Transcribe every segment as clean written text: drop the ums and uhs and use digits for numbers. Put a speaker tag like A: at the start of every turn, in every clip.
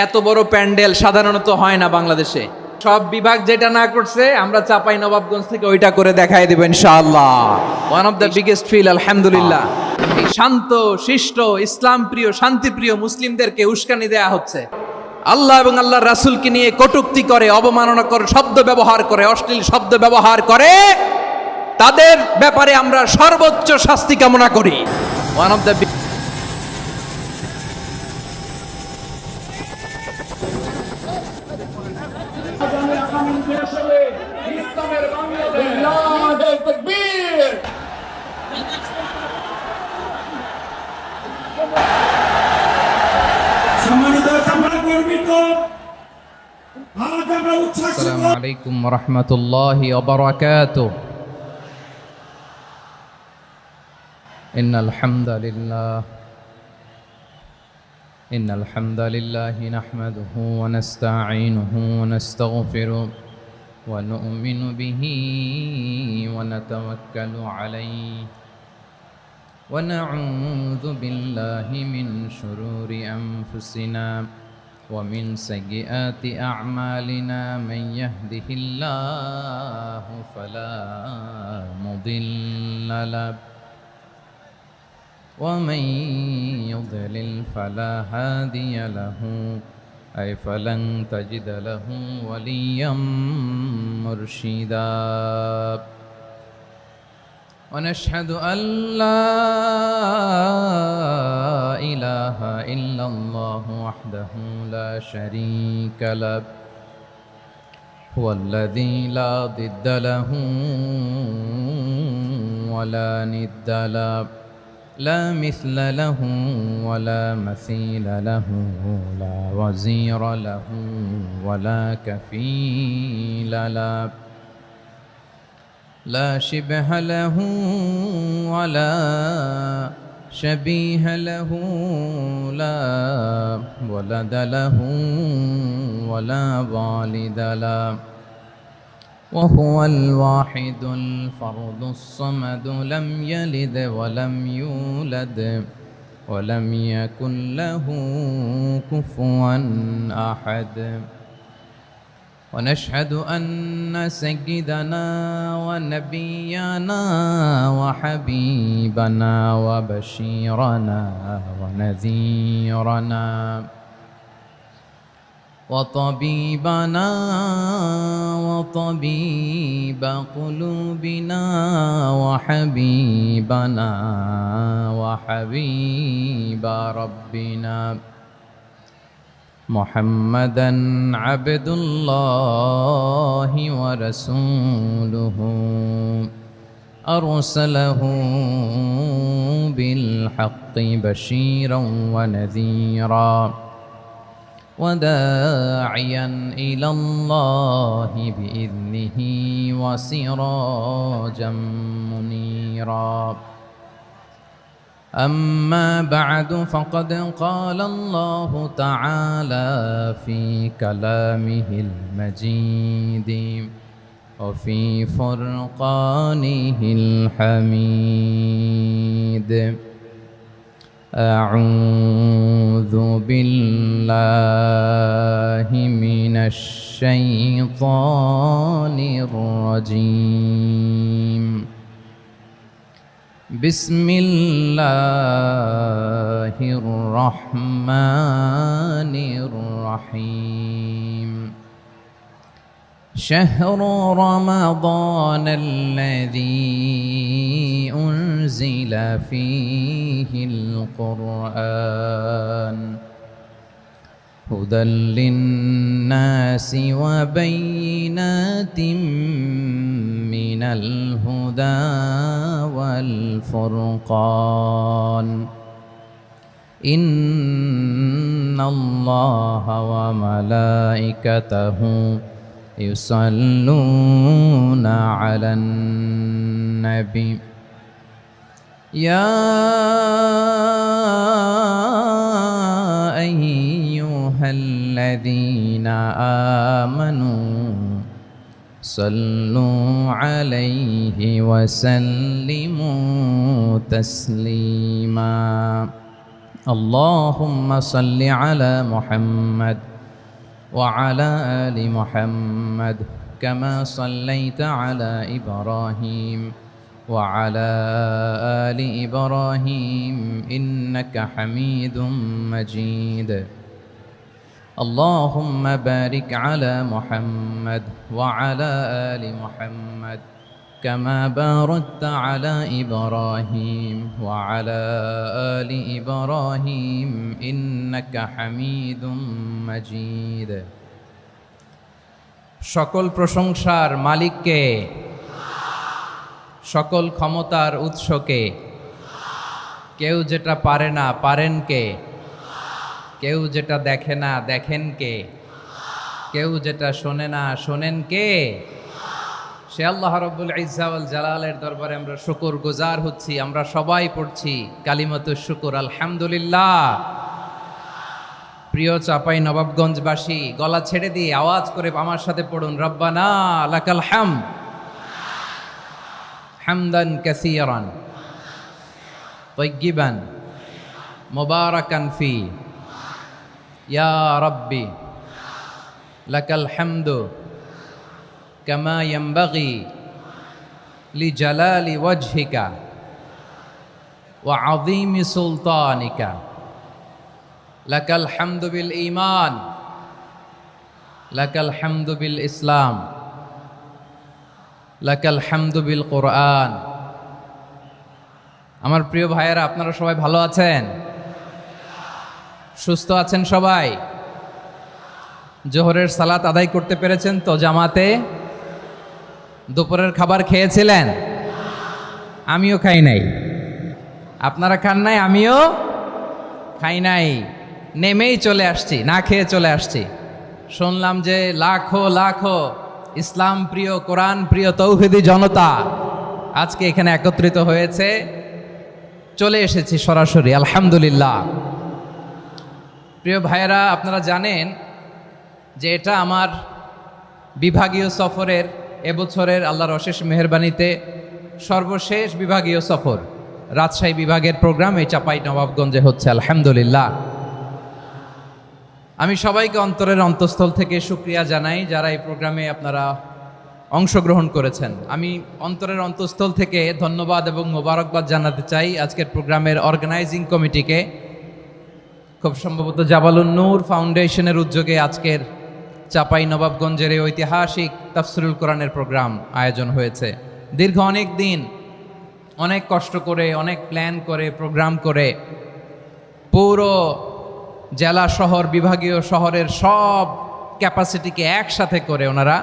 A: এত বড় প্যান্ডেল সাধারণত হয় না বাংলাদেশে। সব বিভাগ যেটা না করছে আমরা চাপাই নবাবগঞ্জ থেকে ওইটা করে দেখাই দেব ইনশাআল্লাহ। One of the biggest feel, আলহামদুলিল্লাহ। এই শান্ত শিষ্ট ইসলাম প্রিয় শান্তিপ্রিয় মুসলিমদেরকে উস্কানি দেয়া হচ্ছে, আল্লাহ এবং আল্লাহর রাসূলকে নিয়ে কটূক্তি করে, অবমাননা করে, শব্দ ব্যবহার করে, অশ্লীল শব্দ ব্যবহার করে, তাদের ব্যাপারে আমরা সর্বোচ্চ শাস্তি কামনা করি। ওয়ান অফ দ্য
B: আসসালামু আলাইকুম ওয়া রাহমাতুল্লাহি ওয়া বারাকাতুহু। ইন্নাল হামদালিল্লাহি নাহমাদুহু ওয়া নাস্তাঈনুহু ওয়া নাস্তাগফিরুহু ওয়া নু'মিনু বিহি ওয়া নাতাওয়াক্কালু আলাইহি ওয়া না'উযু বিল্লাহি মিন শুরুরি আনফুসিনা ومن سيئات أعمالنا من يهده الله فلا مضل له ومن يضلل فلا هادي له أي فلن تجد له وليا مرشدا ونشهد أن لا إله إلا الله وحده لا شريك له هو الذي لا ضد له ولا ند له لا مثل له ولا مثيل له لا وزير له ولا كفيل له لا شبه له ولا شبيه له لا ولد له ولا والد له وهو الواحد الفرد الصمد لم يلد ولم يولد ولم يكن له كفوا أحد ونشهد أن سيدنا ونبينا وحبيبنا وبشيرنا ونذيرنا وطبيبنا وطبيب قلوبنا وحبيبنا وحبيب ربنا محمدًا عبد الله ورسوله أرسله بالحق بشيرا ونذيرا وداعيا إلى الله بإذنه وسراجا منيرا أما بعد فقد قال الله تعالى في كلامه المجيد وفي فرقانه الحميد أعوذ بالله من الشيطان الرجيم بسم الله الرحمن الرحيم شهر رمضان الذي أنزل فيه القرآن هدى للناس وبينات من الهدى والفرقان إن الله وملائكته يصلون على النبي يا أيها الذين آمنوا صلوا عليه وسلموا تسليما اللهم صل على محمد وعلى آل محمد كما صليت على إبراهيم وعلى آل إبراهيم إنك حميد مجيد اللهم بارك على محمد وعلى آل محمد كما باركت على إبراهيم وعلى آل إبراهيم إنك حميد مجيد সকল প্রশংসার মালিককে, সকল ক্ষমতার উৎসকে, কেউ যেটা পারে না পারেন কে, কেউ যেটা দেখে না দেখেন কে, কেউ যেটা শোনে না শোনেন কে? সে আল্লাহ রাব্বুল ইজ্জা ওয়াল জালালের দরবারে আমরা শুকর গুজার হচ্ছি। আমরা সবাই পড়ছি কালিমাতুশ শুকর আলহামদুলিল্লাহ। প্রিয় চাপাই নবাবগঞ্জবাসী, গলা ছেড়ে দিয়ে আওয়াজ করে আমার সাথে পড়ুন, রব্বানা লাকাল হামদ হামদান কাসীরান তাইয়্যিবান মুবারাকান ফি ইয়া রাব্বি লাকাল হামদু কামা ইয়ানবাগি লিজালালি ওয়াজহিকা ওয়া আযীমি সুলতানিকা লাকাল হামদু বিল ঈমান লাকাল হামদু বিল ইসলাম লাকাল হামদু বিল কোরআন। আমার প্রিয় ভাইয়েরা, আপনারা সবাই ভালো আছেন? সুস্থ আছেন সবাই? জোহরের সালাত আদায় করতে পেরেছেন তো জামাতে? দুপুরের খাবার খেয়েছিলেন? আমিও খাই নাই। আপনারা খান নাই, আমিও খাই নাই। নেমেই চলে আসছি, না খেয়ে চলে আসছি। শুনলাম যে লাখো লাখো ইসলাম প্রিয়, কোরআন প্রিয় তৌহিদি জনতা আজকে এখানে একত্রিত হয়েছে। চলে এসেছি সরাসরি, আলহামদুলিল্লাহ। প্রিয় ভাইয়েরা, আপনারা জানেন যে এটা আমার বিভাগীয় সফরের, এবছরের আল্লাহর অশেষ মেহেরবানিতে সর্বশেষ বিভাগীয় সফর। রাজশাহী বিভাগের প্রোগ্রাম এই চাপাই নবাবগঞ্জে হচ্ছে, আলহামদুলিল্লাহ। আমি সবাইকে অন্তরের অন্তঃস্থল থেকে শুকরিয়া জানাই যারা এই প্রোগ্রামে আপনারা অংশগ্রহণ করেছেন। আমি অন্তরের অন্তঃস্থল থেকে ধন্যবাদ এবং মোবারকবাদ জানাতে চাই আজকের প্রোগ্রামের অর্গানাইজিং কমিটিকে। খুব সম্ভবত জাবালুন নূর ফাউন্ডেশনের উদ্যোগে আজকের চাপাই নবাবগঞ্জের এই ঐতিহাসিক তাফসিরুল কোরআনের প্রোগ্রাম আয়োজন হয়েছে। দীর্ঘ অনেক দিন, অনেক কষ্ট করে, অনেক প্ল্যান করে, প্রোগ্রাম করে পুরো জেলা শহর, বিভাগীয় শহরের সব ক্যাপাসিটিকে একসাথে করে ওনারা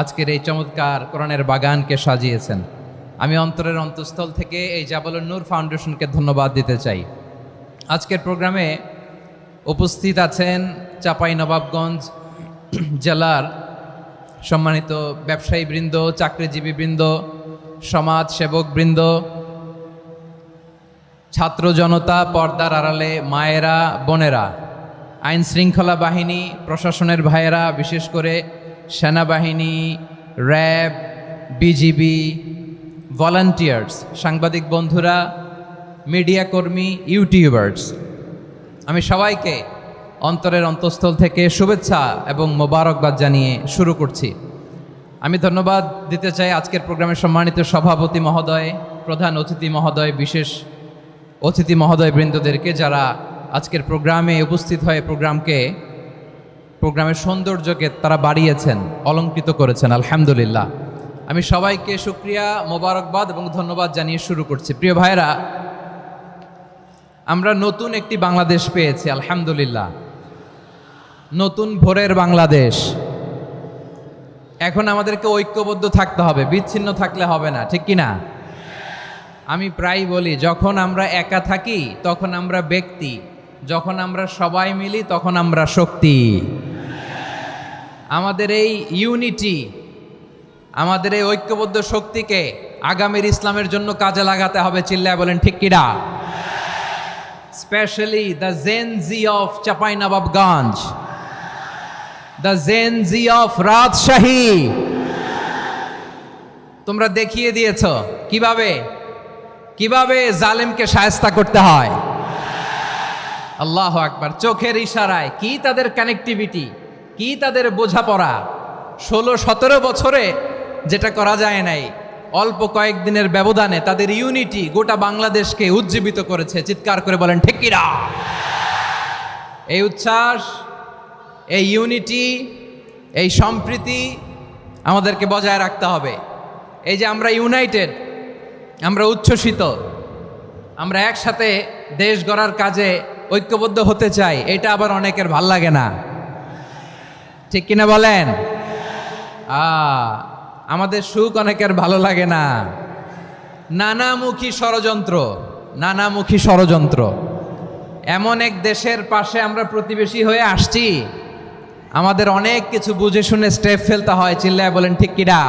B: আজকের এই চমৎকার কোরআনের বাগানকে সাজিয়েছেন। আমি অন্তরের অন্তঃস্থল থেকে এই জাবালুন নূর ফাউন্ডেশনকে ধন্যবাদ দিতে চাই। আজকের প্রোগ্রামে উপস্থিত আছেন চাপাই নবাবগঞ্জ জেলার সম্মানিত ব্যবসায়ী বৃন্দ, চাকরিজীবী বৃন্দ, সমাজ সেবক বৃন্দ, ছাত্র জনতা, পর্দার আড়ালে মায়েরা, বোনেরা, আইন শৃঙ্খলা বাহিনী, প্রশাসনের ভাইয়েরা, বিশেষ করে সেনাবাহিনী, র্যাব, বিজিবি, ভলান্টিয়ার্স, সাংবাদিক বন্ধুরা, মিডিয়া কর্মী, ইউটিউবার্স, আমি সবাইকে অন্তরের অন্তঃস্থল থেকে শুভেচ্ছা এবং মোবারকবাদ জানিয়ে শুরু করছি। আমি ধন্যবাদ দিতে চাই আজকের প্রোগ্রামের সম্মানিত সভাপতি মহোদয়, প্রধান অতিথি মহোদয়, বিশেষ অতিথি মহোদয় বৃন্দদেরকে যারা আজকের প্রোগ্রামে উপস্থিত হয়ে প্রোগ্রামের সৌন্দর্যকে তারা বাড়িয়েছেন, অলঙ্কৃত করেছেন, আলহামদুলিল্লাহ। আমি সবাইকে শুকরিয়া, মোবারকবাদ এবং ধন্যবাদ জানিয়ে শুরু করছি। প্রিয় ভাইরা, আমরা নতুন একটি বাংলাদেশ পেয়েছি, আলহামদুলিল্লাহ। নতুন ভোরের বাংলাদেশ। এখন আমাদেরকে ঐক্যবদ্ধ থাকতে হবে, বিচ্ছিন্ন থাকলে হবে না, ঠিক কি না? আমি প্রায় বলি, যখন আমরা একা থাকি তখন আমরা ব্যক্তি, যখন আমরা সবাই মিলি তখন আমরা শক্তি। আমাদের এই ইউনিটি, আমাদের এই ঐক্যবদ্ধ শক্তিকে আগামীর ইসলামের জন্য কাজে লাগাতে হবে। চিল্লায় বলেন ঠিক কিনা? Specially the Gen Z of Chapainawabganj, the Gen Z of Rajshahi. তোমরা দেখিয়ে দিয়েছ কিভাবে কিভাবে জালেমকে শায়েস্তা করতে হয়, আল্লাহু আকবার। চোখের ইশারায় কি তাদের কানেক্টিভিটি, কি তাদের বোঝাপড়া। 16-17 বছরে যেটা করা যায় নাই, অল্প কয়েকদিনের ব্যবধানে তাদের ইউনিটি গোটা বাংলাদেশকে উজ্জীবিত করেছে। চিৎকার করে বলেন ঠিক কিনা? এই উচ্ছ্বাস, এই ইউনিটি, এই সম্প্রীতি আমাদেরকে বজায় রাখতে হবে। এই যে আমরা ইউনাইটেড, আমরা উচ্ছ্বসিত, আমরা একসাথে দেশ গড়ার কাজে ঐক্যবদ্ধ হতে চাই, এটা আবার অনেকের ভাল লাগে না, ঠিক কিনা বলেন? আমাদের সুখ অনেকের ভালো লাগে না। নানামুখী ষড়যন্ত্র, নানামুখী ষড়যন্ত্র। এমন এক দেশের পাশে আমরা প্রতিবেশী হয়ে আসছি, আমাদের অনেক কিছু বুঝে শুনে স্টেপ ফেলতে হয়। চিল্লায় বলেন ঠিক কিনা?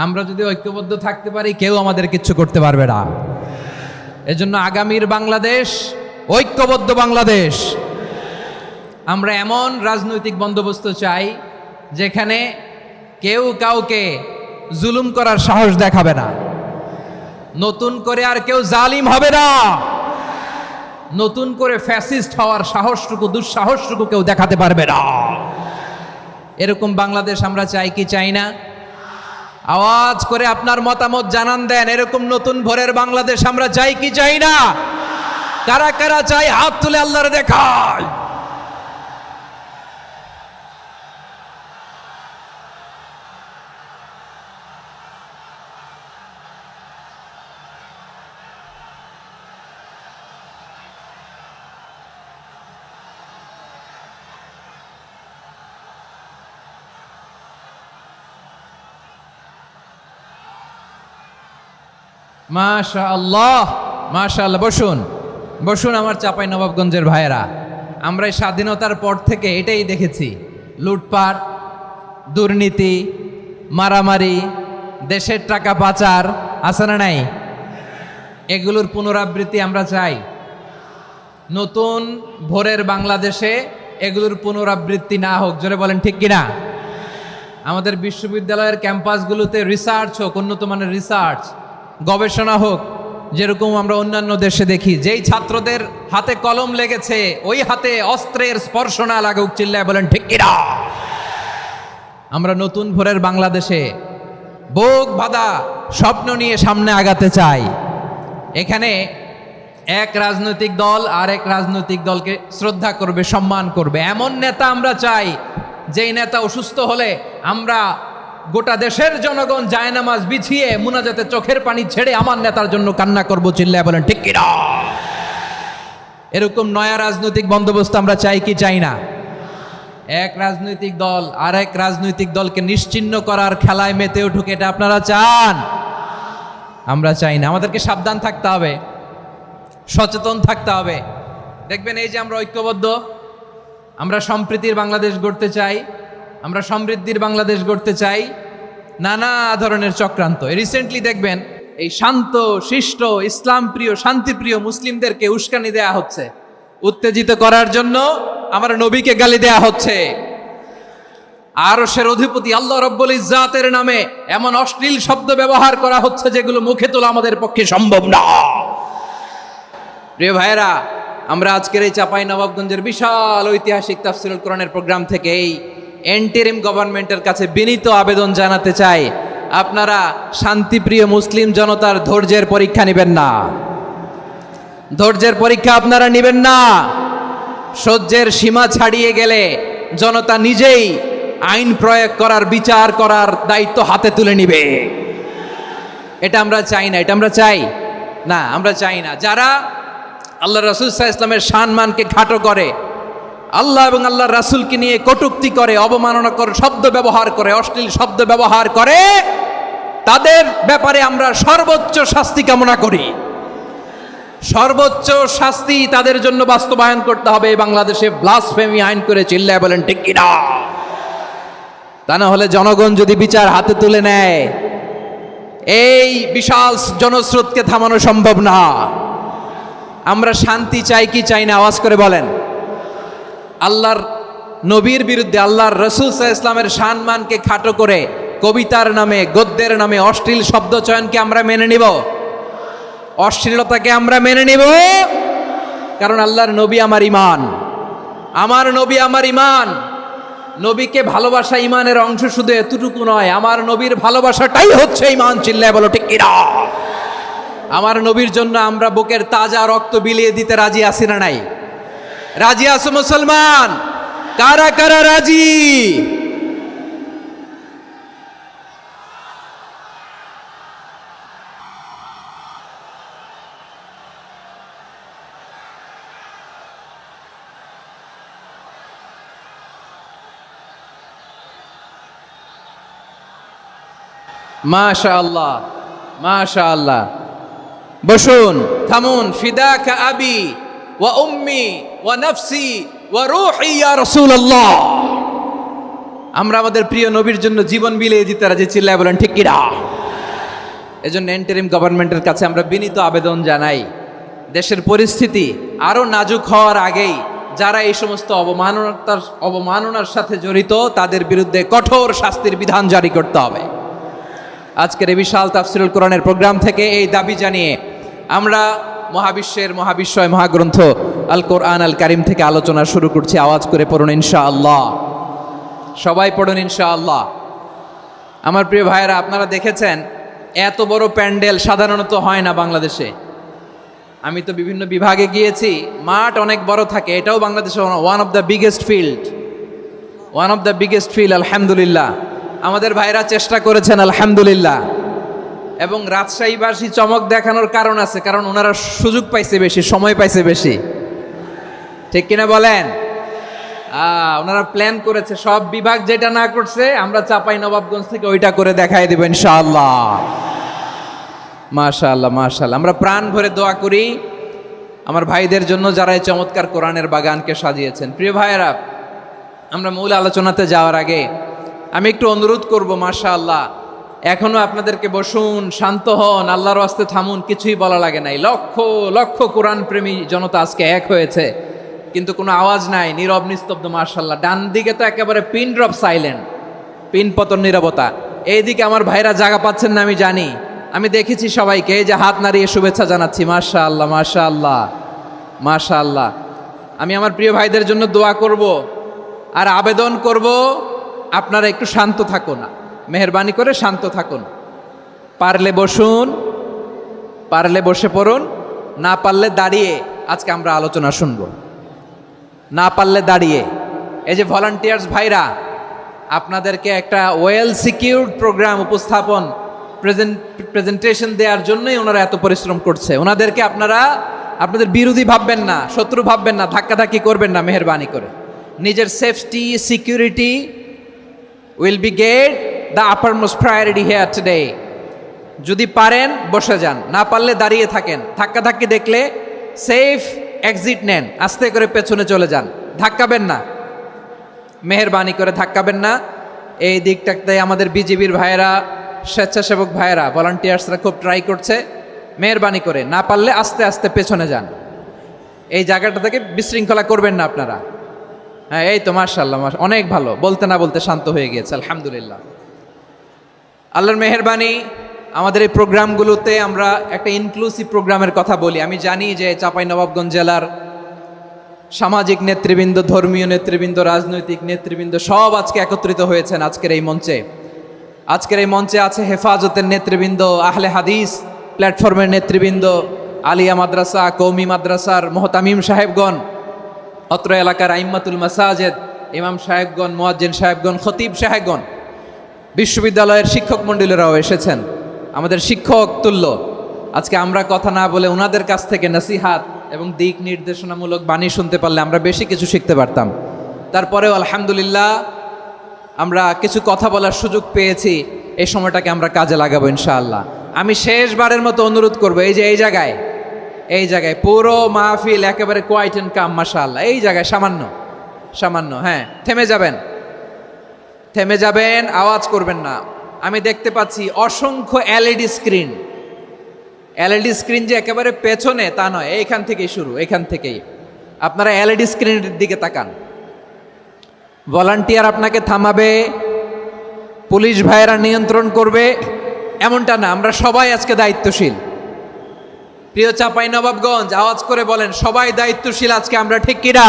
B: আমরা যদি ঐক্যবদ্ধ থাকতে পারি, কেউ আমাদের কিচ্ছু করতে পারবে না। এজন্য আগামীর বাংলাদেশ ঐক্যবদ্ধ বাংলাদেশ। আমরা এমন রাজনৈতিক বন্দোবস্ত চাই যেখানে কেউ কাউকে জুলুম করার সাহস দেখাবে না, নতুন করে আর কেউ জালিম হবে না, নতুন করে ফ্যাসিস্ট হওয়ার সাহসটুকু, দুঃসাহসটুকু কেউ দেখাতে পারবে না। এরকম বাংলাদেশ আমরা চাই কি চাই না? আওয়াজ করে আপনার মতামত জানান দেন। এরকম নতুন ভোরের বাংলাদেশ আমরা চাই কি চাই না? কারা কারা চাই হাত তুলে আল্লাহরে দেখায়। মাশাআল্লাহ, মাশাআল্লাহ। বসুন, বসুন আমার চাঁপাই নবাবগঞ্জের ভাইয়েরা। আমরা এই স্বাধীনতার পর থেকে এটাই দেখেছি, লুটপাট, দুর্নীতি, মারামারি, দেশের টাকা পাচার, আছে না নাই? এগুলোর পুনরাবৃত্তি আমরা চাই। নতুন ভোরের বাংলাদেশে এগুলোর পুনরাবৃত্তি না হোক। জোরে বলেন ঠিক কিনা? আমাদের বিশ্ববিদ্যালয়ের ক্যাম্পাসগুলোতে রিসার্চ হোক, উন্নত মানের রিসার্চ, গবেষণা হোক, যেরকম আমরা অন্যান্য দেশে দেখি। যেই ছাত্রদের হাতে কলম লেগেছে, ওই হাতে অস্ত্রের স্পর্শ না লাগুক। চিল্লায় বলেন ঠিক কিনা? আমরা নতুন ভোরের বাংলাদেশে বুক বাঁধা স্বপ্ন নিয়ে সামনে আগাতে চাই। এখানে এক রাজনৈতিক দল আর এক রাজনৈতিক দলকে শ্রদ্ধা করবে, সম্মান করবে, এমন নেতা আমরা চাই যেই নেতা অসুস্থ হলে আমরা গোটা দেশের জনগণ জায়নামাজ বিছিয়ে মুনাজাতে চোখের পানি ছেড়ে আমার নেতার জন্য কান্না করবো। চিল্লায় বলেন ঠিক কিনা? এরকম নয়া রাজনৈতিক বন্দোবস্ত আমরা চাই কি চাই না? এক রাজনৈতিক দল আর এক রাজনৈতিক দলকে নিশ্চিহ্ন করার খেলায় মেতে উঠুক, এটা আপনারা চান? আমরা চাই না। আমাদেরকে সাবধান থাকতে হবে, সচেতন থাকতে হবে। দেখবেন এই যে আমরা ঐক্যবদ্ধ, আমরা সম্প্রীতির বাংলাদেশ গড়তে চাই, আমরা সমৃদ্ধির বাংলাদেশ গড়তে চাই, নানা ধরনের চক্রান্ত। রিসেন্টলি দেখবেন এই শান্ত শিষ্ট ইসলাম প্রিয় শান্তিপ্রিয় মুসলিমদেরকে উস্কানি দেয়া হচ্ছে, উত্তেজিত করার জন্য আমার নবীকে গালি দেয়া হচ্ছে। আরশের অধিপতি আল্লাহ রব্বুল ইজ্জাতের নামে এমন অশ্লীল শব্দ ব্যবহার করা হচ্ছে যেগুলো মুখে তোলা আমাদের পক্ষে সম্ভব না। প্রিয় ভাইয়েরা, আমরা আজকের এই চাঁপাই নবাবগঞ্জের বিশাল ঐতিহাসিক তাফসীরুল কোরআনের প্রোগ্রাম থেকে এই এন্টিরিম গভর্নমেন্টের কাছে বিনীত আবেদন জানাতে চাই, আপনারা শান্তিপ্রিয় মুসলিম জনতার ধৈর্যের পরীক্ষা নেবেন না। ধৈর্যের পরীক্ষা আপনারা নেবেন না। সহ্যের সীমা ছাড়িয়ে গেলে জনতা নিজেই আইন প্রয়োগ করার, বিচার করার দায়িত্ব হাতে তুলে নিবে। এটা আমরা চাই না। এটা আমরা চাই না, আমরা চাই না। যারা আল্লাহ রাসূল সাল্লাল্লাহু আলাইহি ওয়াসাল্লামের সম্মানকে খাটো করে, আল্লাহ এবং আল্লাহর রাসূলকে নিয়ে কটূক্তি করে, অবমাননাকর শব্দ ব্যবহার করে, অশ্লীল শব্দ ব্যবহার করে, তাদের ব্যাপারে আমরা সর্বোচ্চ শাস্তি কামনা করি। সর্বোচ্চ শাস্তি তাদের জন্য বাস্তবায়ন করতে হবে। বাংলাদেশে ব্লাসফেমি আইন করে। চিল্লায় বলেন ঠিক কিনা? তা না হলে জনগণ যদি বিচার হাতে তুলে নেয়, এই বিশাল জনস্রোতকে থামানো সম্ভব না। আমরা শান্তি চাই কি চাই না? আওয়াজ করে বলেন। আল্লাহর নবীর বিরুদ্ধে, আল্লাহর রাসূল সাল্লাল্লাহু আলাইহি ওয়াসাল্লামের সম্মানকে খাটো করে কবিতার নামে, গদ্যের নামে অশ্লীল শব্দ চয়নকে আমরা মেনে নিব? অশ্লীলতাকে আমরা মেনে নিব?
A: কারণ আল্লাহর নবী আমার ইমান, আমার নবী আমার ইমান। নবীকে ভালোবাসা ইমানের অংশ শুধু এতটুকু নয়, আমার নবীর ভালোবাসাটাই হচ্ছে ইমান। চিল্লায় বলো ঠিক কিনা? আমার নবীর জন্য আমরা বুকের তাজা রক্ত বিলিয়ে দিতে রাজি আছি না নাই? রাজি আছো মুসলমান? কারা কারা রাজি? মাশাআল্লাহ, মাশাআল্লাহ। বসুন, থামুন। ফিদাকা আবি ওয়া উম্মি ওয়া নাফসি ওয়া রূহি ইয়া রাসূলুল্লাহ। আমরা আমাদের প্রিয় নবীর জন্য জীবন বিলিয়ে দিতে রাজি। চিল্লায় বলেন ঠিক কিনা? এজন্য ইন্টারিম গভর্নমেন্টের কাছে আমরা বিনীত আবেদন জানাই, দেশের পরিস্থিতি আরো নাজুক হওয়ার আগেই যারা এই সমস্ত অবমাননার সাথে জড়িত তাদের বিরুদ্ধে কঠোর শাস্তির বিধান জারি করতে হবে। আজকের এই বিশাল তাফসিরুল কোরআনের প্রোগ্রাম থেকে এই দাবি জানিয়ে আমরা মহাবিশ্বের মহাবিশ্বয় মহাগ্রন্থ আল কোরআন আল কারিম থেকে আলোচনা শুরু করছি। আওয়াজ করে পড়ুন ইনশাআল্লাহ। সবাই পড়ুন ইনশাআল্লাহ। আমার প্রিয় ভাইয়েরা, আপনারা দেখেছেন এত বড় প্যান্ডেল সাধারণত হয় না বাংলাদেশে। আমি তো বিভিন্ন বিভাগে গিয়েছি, মাঠ অনেক বড় থাকে। এটাও বাংলাদেশে one of the biggest field. আলহামদুলিল্লাহ, আমাদের ভাইরা চেষ্টা করেছেন আলহামদুলিল্লাহ। এবং রাজশাহীবাসী চমক দেখানোর কারণ আছে, কারণ ওনারা সুযোগ পাইছে বেশি, সময় পাইছে বেশি। ঠিক কিনা বলেন? ওনারা প্ল্যান করেছে। সব বিভাগ যেটা না করছে আমরা চাপাই নবাবগঞ্জ থেকে ওইটা করে দেখাই দেব ইনশাআল্লাহ। মাশাআল্লাহ, মাশাআল্লাহ। আমরা প্রাণ ভরে দোয়া করি আমার ভাইদের জন্য যারা এই চমৎকার কোরআনের বাগানকে সাজিয়েছেন। প্রিয় ভাইয়েরা, আমরা মূল আলোচনাতে যাওয়ার আগে আমি একটু অনুরোধ করব, মাশাআল্লাহ, এখনো আপনাদেরকে বসুন, শান্ত হন, আল্লাহর ওয়াস্তে থামুন, কিছুই বলা লাগে নাই। লক্ষ লক্ষ কোরআন প্রেমী জনতা আজকে এক হয়েছে, কিন্তু কোনো আওয়াজ নাই, নীরব নিস্তব্ধ। মাশাআল্লাহ, ডান দিকে তো একেবারে পিন ড্রপ সাইলেন্ট, পিন পতন নীরবতা। এইদিকে আমার ভাইরা জায়গা পাচ্ছেন না আমি জানি, আমি দেখেছি সবাইকে। এই যে হাত নাড়িয়ে শুভেচ্ছা জানাচ্ছি। মাশাআল্লাহ, মাশাআল্লাহ, মাশাআল্লাহ। আমি আমার প্রিয় ভাইদের জন্য দোয়া করব আর আবেদন করব, আপনারা একটু শান্ত থাকুন, মেহেরবানি করে শান্ত থাকুন। পারলে বসুন, পারলে বসে পড়ুন, না পারলে দাঁড়িয়ে আজকে আমরা আলোচনা শুনব। না পারলে দাঁড়িয়ে। এই যে ভলান্টিয়ার্স ভাইরা, আপনাদেরকে একটা ওয়েল সিকিউরড প্রোগ্রাম উপস্থাপন প্রেজেন্টেশন দেওয়ার জন্যই ওনারা এত পরিশ্রম করছে। ওনাদেরকে আপনারা আপনাদের বিরোধী ভাববেন না, শত্রু ভাববেন না, ধাক্কাধাক্কি করবেন না, মেহেরবানি করে। নিজের safety, security will be get the uppermost priority here today. যদি পারেন বসে যান, না পারলে দাঁড়িয়ে থাকেন। ধাক্কাধাক্কি দেখলে সেফ এক্সিট নেন, আস্তে করে পেছনে চলে যান, ধাক্কাবেন না, মেহেরবানি করে ধাক্কাবেন না। এই দিকটাতে আমাদের বিজিবির ভাইয়েরা, স্বেচ্ছাসেবক ভাইয়েরা, ভলান্টিয়ার্সরা খুব ট্রাই করছে। মেহেরবানি করে না পারলে আস্তে আস্তে পেছনে যান। এই জায়গাটা থেকে বিশৃঙ্খলা করবেন না আপনারা। হ্যাঁ, এই তো মাশাআল্লাহ, অনেক ভালো। বলতে না বলতে শান্ত হয়ে গিয়েছে, আলহামদুলিল্লাহ। আল্লাহর মেহেরবানি, আমাদের এই প্রোগ্রামগুলোতে আমরা একটা ইনক্লুসিভ প্রোগ্রামের কথা বলি। আমি জানি যে চাঁপাইনবাবগঞ্জ জেলার সামাজিক নেতৃবৃন্দ, ধর্মীয় নেতৃবৃন্দ, রাজনৈতিক নেতৃবৃন্দ সব আজকে একত্রিত হয়েছেন আজকের এই মঞ্চে। আজকের এই মঞ্চে আছে হেফাজতের নেতৃবৃন্দ, আহলে হাদিস প্ল্যাটফর্মের নেতৃবৃন্দ, আলিয়া মাদ্রাসা, কৌমি মাদ্রাসার মোহতামিম সাহেবগণ, অত্র এলাকার আইম্মাতুল মাসাজেদ, ইমাম সাহেবগণ, মুয়াজ্জিন সাহেবগণ, খতিব সাহেবগণ, বিশ্ববিদ্যালয়ের শিক্ষক মণ্ডলীরাও এসেছেন, আমাদের শিক্ষক তুল্য। আজকে আমরা কথা না বলে ওনাদের কাছ থেকে নসিহাত এবং দিক নির্দেশনামূলক বাণী শুনতে পারলে আমরা বেশি কিছু শিখতে পারতাম। তারপরেও আলহামদুলিল্লাহ আমরা কিছু কথা বলার সুযোগ পেয়েছি। এই সময়টাকে আমরা কাজে লাগাবো ইনশাআল্লাহ। আমি শেষবারের মতো অনুরোধ করবো, এই যে এই জায়গায় পুরো মাহফিল একেবারে কোয়াইট এন্ড কাম, মাশাআল্লাহ। এই জায়গায় সামান্য হ্যাঁ, থেমে যাবেন, আওয়াজ করবেন না। আমি দেখতে পাচ্ছি অসংখ্য এলইডি স্ক্রিন যে একেবারে পেছনে তা নয়, এইখান থেকেই শুরু, এখান থেকেই আপনারা এলইডি স্ক্রিনের দিকে তাকান। ভলান্টিয়ার আপনাকে থামাবে, পুলিশ ভাইয়েরা নিয়ন্ত্রণ করবে এমনটা না। আমরা সবাই আজকে দায়িত্বশীল। প্রিয় চাঁপাইনবাবগঞ্জ, আওয়াজ করে বলেন সবাই দায়িত্বশীল আজকে আমরা, ঠিক কিনা?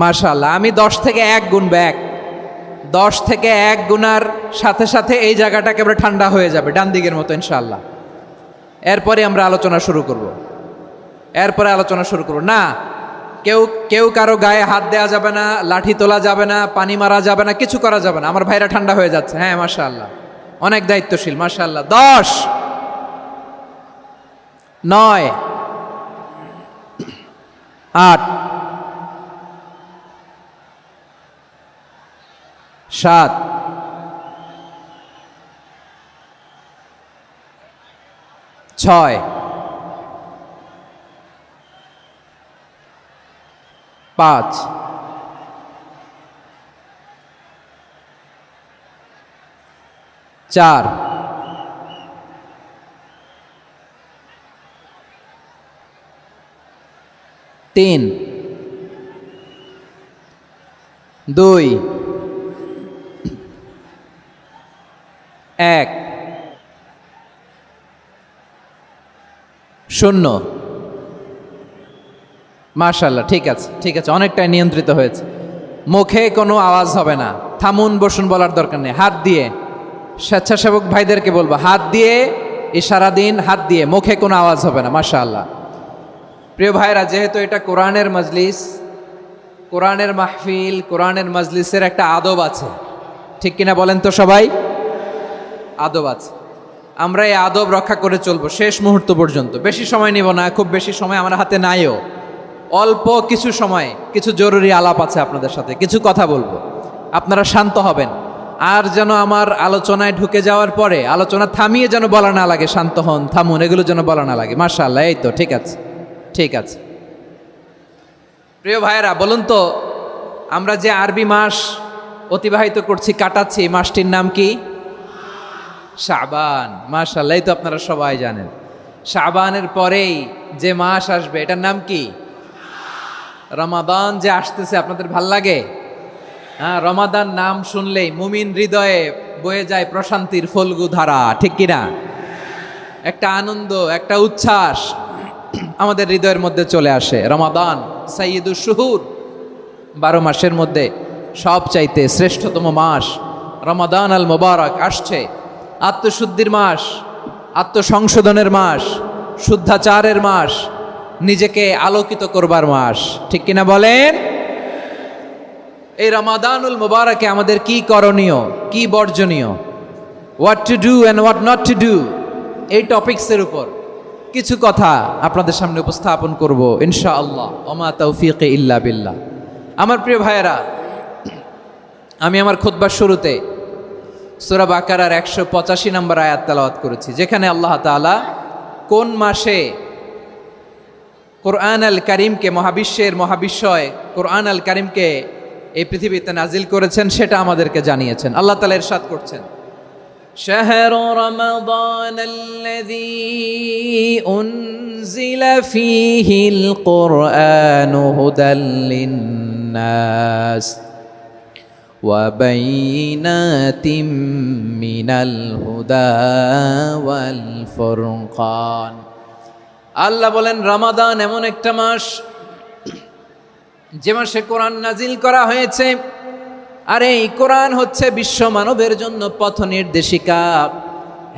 A: মাশাআল্লাহ। আমি 10 থেকে 1 গুনবো, 10 থেকে 1 গুনার সাথে সাথে এই জায়গাটা একেবারে ঠান্ডা হয়ে যাবে ডান দিকের মতো ইনশাআল্লাহ। এরপরে আমরা আলোচনা শুরু করব। না, কেউ কারো গায়ে হাত দেওয়া যাবে না, লাঠি তোলা যাবে না, পানি মারা যাবে না, কিছু করা যাবে না। আমার ভাইরা ঠান্ডা হয়ে যাচ্ছে। হ্যাঁ মাশাআল্লাহ, অনেক দায়িত্বশীল মাশাআল্লাহ। 10, 9, 8, 7, 6, 5, 4, 3, 2, 1, 0। মাশাআল্লাহ, ঠিক আছে, অনেকটাই নিয়ন্ত্রিত হয়েছে। মুখে কোনো আওয়াজ হবে না। থামুন, বসুন বলার দরকার নেই। হাত দিয়ে, স্বেচ্ছাসেবক ভাইদেরকে বলবো, হাত দিয়ে ইশারা দিন, হাত দিয়ে, মুখে কোনো আওয়াজ হবে না। মাশাআল্লাহ। প্রিয় ভাইরা, যেহেতু এটা কোরআনের মজলিস, কোরআনের মাহফিল, কোরআনের মজলিসের একটা আদব আছে, ঠিক কিনা বলেন তো সবাই? আদব আছে। আমরা এই আদব রক্ষা করে চলবো শেষ মুহূর্ত পর্যন্ত। বেশি সময় নিব না, খুব বেশি সময় আমার হাতে নাইও। অল্প কিছু সময় কিছু জরুরি আলাপ আছে আপনাদের সাথে, কিছু কথা বলবো। আপনারা শান্ত হবেন। আর যেন আমার আলোচনায় ঢুকে যাওয়ার পরে আলোচনা থামিয়ে যেন বলা না লাগে শান্ত হন, থামুন, এগুলো যেন বলা না লাগে। মাশাআল্লাহ, এই তো ঠিক আছে। প্রিয় ভাইয়েরা, বলুন তো, আমরা যে আরবি মাস অতিবাহিত করছি, কাটাচ্ছি, মাসটির নাম কি? শাবান। মাশাআল্লাহ, এই তো আপনারা সবাই জানেন। শাবানের পরেই যে মাস আসবে এটার নাম কি? রমাদান যে আসতেছে, আপনাদের ভাল লাগে? হ্যাঁ, রমাদান নাম শুনলেই মুমিন হৃদয়ে বয়ে যায় প্রশান্তির ফল্গু ধারা, ঠিক কিনা? একটা আনন্দ, একটা উচ্ছ্বাস আমাদের হৃদয়ের মধ্যে চলে আসে। রমাদান সাইয়্যিদুশ শুহুর, 12 মাসের মধ্যে সবচাইতে শ্রেষ্ঠতম মাস রমাদান আল মুবারক আসছে। আত্মশুদ্ধির মাস, আত্মসংশোধনের মাস, শুদ্ধাচারের মাস, নিজেকে আলোকিত করবার মাস, ঠিক কিনা বলেন? এই রমাদানুল মুবারকে আমাদের কি করণীয়, কি বর্জনীয়, what to do and what not to do, এই টপিকসের উপর কিছু কথা আপনাদের সামনে উপস্থাপন করব ইনশাআল্লাহ। ওমা তাওফীকি ইল্লা বিল্লাহ। আমার প্রিয় ভাইয়েরা, আমি আমার খুতবার শুরুতে সূরা বাকারার 185 নম্বর আয়াত তেলাওয়াত করেছি, যেখানে আল্লাহ তাআলা কোন মাসে কোরআন আল কারীমকে, মহাবিশ্বের মহাবিশ্বয় কোরআন আল কারীমকে এই পৃথিবীতে নাজিল করেছেন সেটা আমাদেরকে জানিয়েছেন। আল্লাহ তাআলা ইরশাদ করছেন, শাহরু রমাদান আল্লাযী উনজিলা ফীহিল কুরআনু হুদাল লিন্নাস ওয়া বাইনাতিম মিনাল হুদা ওয়াল ফুরকান। আল্লাহ বলেন, রমাদান এমন একটা মাস যে মাসে কোরআন নাজিল করা হয়েছে। আর এই কোরআন হচ্ছে বিশ্ব মানবের জন্য পথ নির্দেশিকা,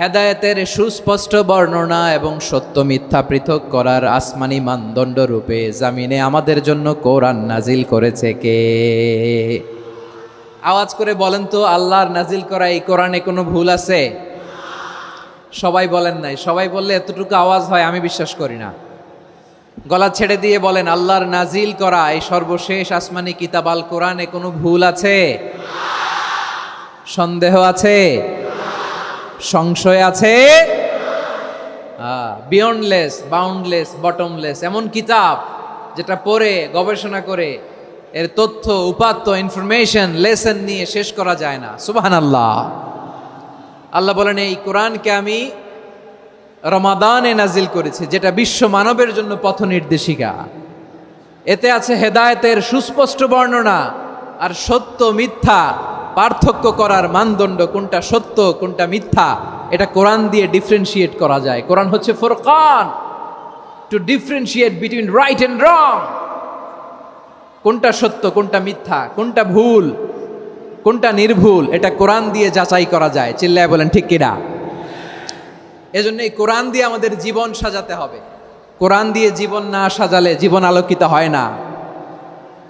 A: হেদায়েতের সুস্পষ্ট বর্ণনা এবং সত্য মিথ্যা পৃথক করার আসমানি মানদণ্ড রূপে জামিনে আমাদের জন্য কোরআন নাজিল করেছে কে? আওয়াজ করে বলেন তো, আল্লাহর নাজিল করা এই কোরআনে কোনো ভুল আছে? সবাই বলেন নাই। সবাই বললে এতটুকু আওয়াজ হয় আমি বিশ্বাস করি না। গলা ছেড়ে দিয়ে বলেন, আল্লাহর নাজিল করা এই সর্বশেষ আসমানি কিতাব আল কোরআনে কোনো ভুল আছে? সন্দেহ আছে? সংশয় আছে? বিয়ন্ডলেস, বাউন্ডলেস, বটমলেস, এমন কিতাব যেটা পড়ে গবেষণা করে এর তথ্য, উপাত্ত, ইনফরমেশন, লেসন নিয়ে শেষ করা যায় না। সুবহানাল্লাহ। আল্লাহ বলেন, এই কোরআনকে আমি রমাদানে নাজিল করেছি, যেটা বিশ্ব মানবের জন্য পথ নির্দেশিকা। এতে আছে হেদায়েতের সুস্পষ্ট বর্ণনা আর সত্য মিথ্যা পার্থক্য করার মানদণ্ড, কোনটা সত্য কোনটা মিথ্যা এটা কোরআন দিয়ে ডিফারেন্সিয়েট করা যায়। কোরআন হচ্ছে ফুরকান, to differentiate between right and wrong. কোনটা সত্য, কোনটা মিথ্যা, কোনটা ভুল, কোনটা নির্ভুল, এটা কোরআন দিয়ে যাচাই করা যায়। চিল্লায় বলেন ঠিক কিনা? এজন্য এই কোরআন দিয়ে আমাদের জীবন সাজাতে হবে। কোরআন দিয়ে জীবন না সাজালে জীবন আলোকিত হয় না।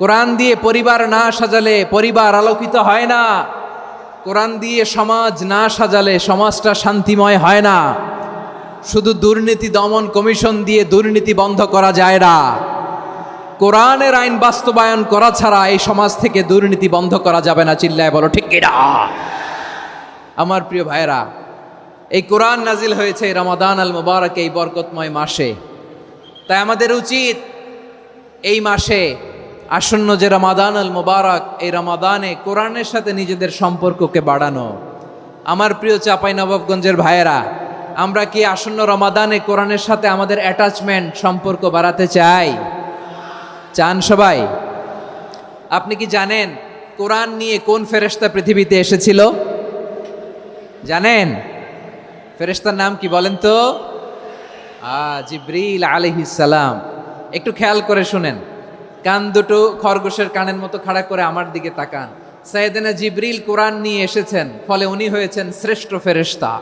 A: কোরআন দিয়ে পরিবার না সাজালে পরিবার আলোকিত হয় না। কোরআন দিয়ে সমাজ না সাজালে সমাজটা শান্তিময় হয় না। শুধু দুর্নীতি দমন কমিশন দিয়ে দুর্নীতি বন্ধ করা যায় না। কোরআনের আইন বাস্তবায়ন করা ছাড়া এই সমাজ থেকে দুর্নীতি বন্ধ করা যাবে না। চিল্লায় বলো ঠিক কিনা? আমার প্রিয় ভাইরা, এই কোরআন নাজিল হয়েছে রমাদান আল মুবারক, এই বরকতময় মাসে। তাই আমাদের উচিত এই মাসে আসন্ন যে রমাদান আল মুবারক, এই রমাদানে কোরআনের সাথে নিজেদের সম্পর্ককে বাড়ানো। আমার প্রিয় চাঁপাইনবাবগঞ্জের ভাইয়েরা, আমরা কি আসন্ন রমাদানে কোরআনের সাথে আমাদের অ্যাটাচমেন্ট, সম্পর্ক বাড়াতে চাই? চান সবাই? আপনি কি জানেন কোরআন নিয়ে কোন ফেরেশতা পৃথিবীতে এসেছিল? জানেন? ফেরেশতার নাম কি বলেন তো? জিবরিল আলাইহিস সালাম। একটু খেয়াল করে শুনেন, কান দুটো খরগোশের কানের মতো খাড়া করে আমার দিকে তাকান। সাইয়েদনা জিবরিল কোরআন নিয়ে এসেছেন, ফলে উনি হয়েছেন শ্রেষ্ঠ ফেরেশতা।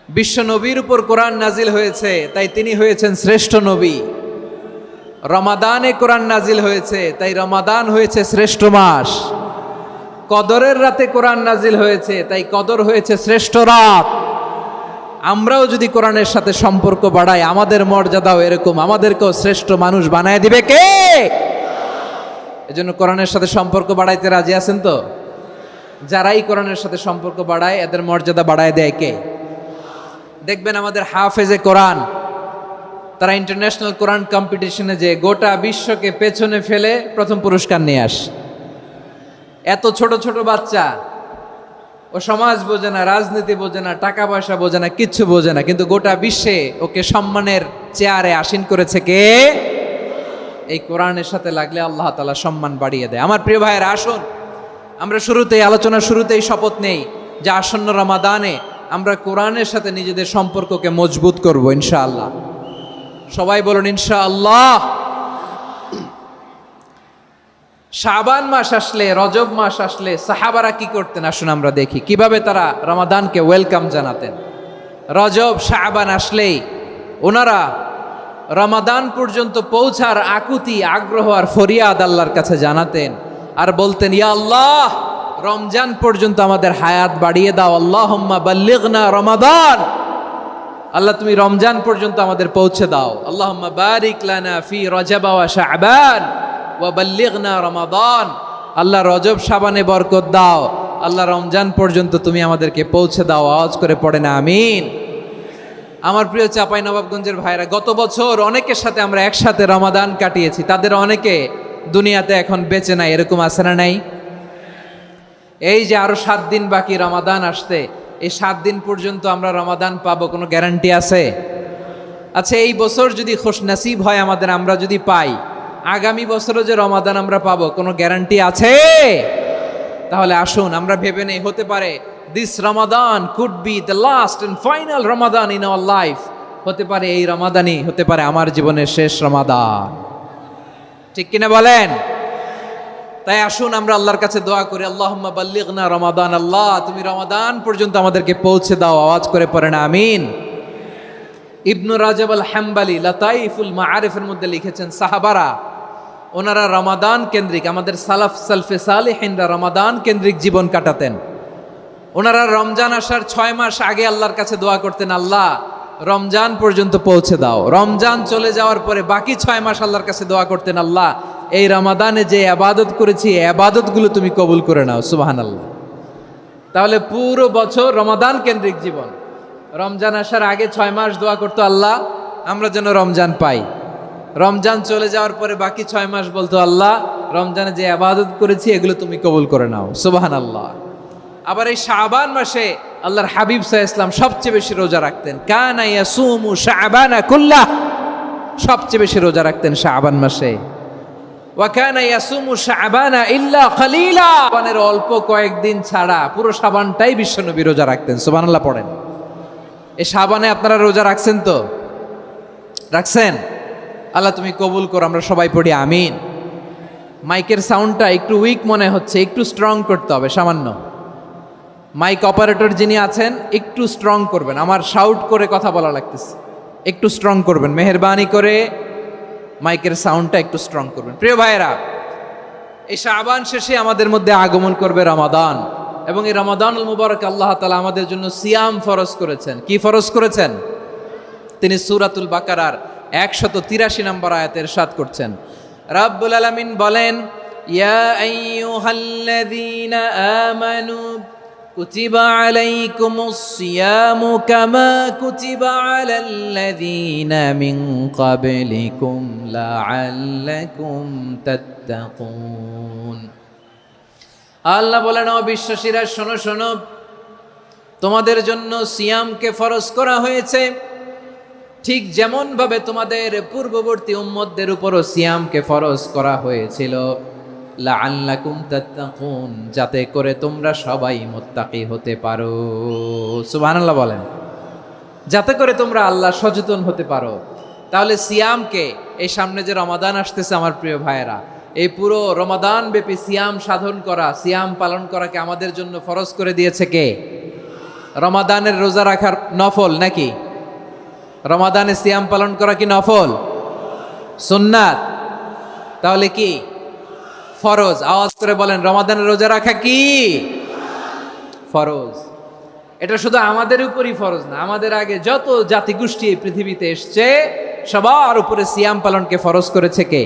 A: বিশ্ব নবীর উপর কোরআন নাজিল হয়েছে, তাই তিনি হয়েছেন শ্রেষ্ঠ নবী। রমাদানে কোরআন নাজিল হয়েছে, তাই রমাদান হয়েছে শ্রেষ্ঠ মাস। কদরের রাতে কোরআন নাজিল হয়েছে, তাই কদর হয়েছে শ্রেষ্ঠ রাত। আমরাও যদি কোরআনের সাথে সম্পর্ক বাড়াই, আমাদের মর্যাদাও এরকম, আমাদেরকেও শ্রেষ্ঠ মানুষ বানায় দিবে কে? এজন্য কোরআনের সাথে সম্পর্ক বাড়াইতে রাজি আছেন তো? যারাই কোরআনের সাথে সম্পর্ক বাড়ায়, এদের মর্যাদা বাড়ায় দেয় কে? দেখবেন আমাদের হাফেজে কোরআন, তারা ইন্টারন্যাশনাল কোরআন কম্পিটিশনে যে গোটা বিশ্বকে পেছনে ফেলে প্রথম পুরস্কার নিয়ে আসে। এত ছোট ছোট বাচ্চা, ও সমাজ বোঝে না, রাজনীতি বোঝে না, টাকা পয়সা বোঝে না, কিচ্ছু বোঝে না, কিন্তু গোটা বিশ্বে ওকে সম্মানের চেয়ারে আসীন করেছে কে? এই কোরআনের সাথে লাগলে আল্লাহ তাআলা সম্মান বাড়িয়ে দেয়। আমার প্রিয় ভাইয়েরা, আসুন আমরা শুরুতেই, আলোচনার শুরুতেই শপথ নেই যে আসন্ন রমাদানে আমরা কোরআনের সাথে নিজেদের সম্পর্ককে মজবুত করব ইনশাআল্লাহ। সবাই বলুন ইনশাআল্লাহ। শাবান মাস আসলে, রজব মাস আসলে সাহাবারা কি করতেন? আসুন আমরা দেখি কিভাবে তারা রমাদানকে ওয়েলকাম জানাতেন। রজব শাবান আসলেই ওনারা রমাদান পর্যন্ত পৌঁছার আকুতি, আগ্রহ আর ফরিয়াদ আল্লাহর কাছে জানাতেন আর বলতেন, ইয়া আল্লাহ, রমজান পর্যন্ত আমাদের হায়াত বাড়িয়ে দাও। আল্লাহুম্মা বাল্লিগনা রমাদান, আল্লাহ তুমি রমজান পর্যন্ত আমাদের পৌঁছে দাও। আল্লাহুম্মা বারিক লানা ফি রজব ওয়া শাবান ওয়া বাল্লিগনা রমাদান, আল্লাহ রজব শাবানে বরকত দাও, আল্লাহ রমজান পর্যন্ত তুমি আমাদেরকে পৌঁছে দাও। আওয়াজ করে পড়ে না আমিন। আমার প্রিয় চাঁপাইনবাবগঞ্জের ভাইরা, গত বছর অনেকের সাথে আমরা একসাথে রমাদান কাটিয়েছি, তাদের অনেকে দুনিয়াতে এখন বেঁচে নাই, এরকম আছে না নাই? এই যে আরো 7 দিন বাকি রমাদান আসতে, এই 7 দিন পর্যন্ত আমরা রমাদান পাবো, কোনো গ্যারান্টি আছে? আচ্ছা, এই বছর যদি খুশনসিব হয় আমাদের, আমরা যদি পাই, আগামী বছরও যে রমাদান আমরা পাবো, কোনো গ্যারান্টি আছে? তাহলে আসুন আমরা ভেবে নেই, হতে পারে this Ramadan could be the last and final Ramadan in our life. হতে পারে এই রমাদানই হতে পারে আমার জীবনের শেষ রমাদান। ঠিক কিনা বলেন? তাই আসুন আমরা আল্লাহর কাছে দোয়া করি, আল্লাহুম্মা বাল্লিগনা রমাদান, আল্লাহ তুমি রমাদান পর্যন্ত আমাদেরকে পৌঁছে দাও। আওয়াজ করে পড়েন আমিন। ইবনু রাজব আল হাম্বালি লাতাইফুল মাআরিফের মধ্যে লিখেছেন, সাহাবারা ওনারা রমাদান কেন্দ্রিক, আমাদের সালাফ সালফে সালেহিনরা রমাদান কেন্দ্রিক জীবন কাটাতেন। ওনারা রমজান আসার 6 মাস আগে আল্লাহর কাছে দোয়া করতেন, আল্লাহ রমজান পর্যন্ত পৌঁছে দাও। রমজান চলে যাওয়ার পরে বাকি 6 মাস আল্লাহর কাছে দোয়া করতেন, আল্লাহ এই রমাদানে যে ইবাদত করেছি, ইবাদতগুলো তুমি কবুল করে নাও। সুবহানাল্লাহ। তাহলে পুরো বছর রমাদান কেন্দ্রিক জীবন। রমজান আসার আগে 6 মাস দোয়া করতো, আল্লাহ আমরা যেন রমজান পাই। রমজান চলে যাওয়ার পরে বাকি 6 মাস বলতো, আল্লাহ রমজানে যে ইবাদত করেছি এগুলো তুমি কবুল করে নাও। সুবহানাল্লাহ। আবার এই শাবান মাসে আল্লাহর হাবিব সাল্লাল্লাহু আলাইহি ওয়াসাল্লাম সবচেয়ে বেশি রোজা রাখতেন। কানা ইয়াসুমু শাবানা কুল্লাহ, সবচেয়ে বেশি রোজা রাখতেন শাবান মাসে। ওয়া কানা ইয়াসুমু শাবানা ইল্লা কালিলা, শাবানের অল্প কয়েকদিন ছাড়া পুরো শাবানটাই বিশ্বনবী রোজা রাখতেন। সুবহানাল্লাহ পড়েন। এই শাবানে আপনারা রোজা রাখছেন তো? রাখছেন? আল্লাহ তুমি কবুল করো, আমরা সবাই পড়ি আমিন। মাইকের সাউন্ডটা একটু উইক মনে হচ্ছে, একটু স্ট্রং করতে হবে সামান্য। মাইক অপারেটর যিনি আছেন একটু স্ট্রং করবেন, আমার শাউট করে কথা বলা লাগতেছে, একটু স্ট্রং করবেন মেহেরবানি করে, মাইকের সাউন্ডটা একটু স্ট্রং করবেন। প্রিয় ভাইয়েরা, এই শাবান শেষে আমাদের মধ্যে আগমন করবে রমাদান, এবং এই রমাদানুল মুবারক আল্লাহ তাআলা আমাদের জন্য সিয়াম ফরজ করেছেন। কি ফরজ করেছেন? তিনি সূরাতুল বাকারার 183 নম্বর আয়াতে ইরশাদ করছেন, রাব্বুল আলামিন বলেন, ইয়া আইয়ুহাল্লাযীনা আমানু কুতিবা আলাইকুমুস সিয়ামু কামা কুতিবা আলাল্লাযীনা মিন ক্বাবলিকুম লাআল্লাকুম তাত্তাকুন। আল্লাহ বলেন, ও বিশ্বাসীরা শোনো শোনো, তোমাদের জন্য সিয়ামকে ফরজ করা হয়েছে, ঠিক যেমন ভাবে তোমাদের পূর্ববর্তী উম্মতদের উপরও সিয়ামকে ফরজ করা হয়েছিল, লাআল্লাকুম তাত্তাকুন, যাতে করে তোমরা সবাই মুত্তাকি হতে পারো। সুবহানাল্লাহ বলেন, যাতে করে তোমরা আল্লাহ সচেতন হতে পারো। তাহলে সিয়ামকে, এই সামনে যে রমাদান আসতেছে আমার প্রিয় ভাইয়েরা, এই পুরো রমাদান ব্যাপী সিয়াম সাধন করা, সিয়াম পালন করাকে আমাদের জন্য ফরজ করে দিয়েছে কে? রমাদানের রোজা রাখার নফল নাকি? রমাদানে সিয়াম পালন করা কি নফল? সুন্নাত? তাহলে কি ফরজ? আওয়াজ করে বলেন, রমাদানের রোজা রাখা কি ফরজ? এটা শুধু আমাদের উপরই ফরজ না, আমাদের আগে যত জাতিগোষ্ঠী এই পৃথিবীতে এসছে সবার উপরে সিয়াম পালনকে ফরজ করেছে কে?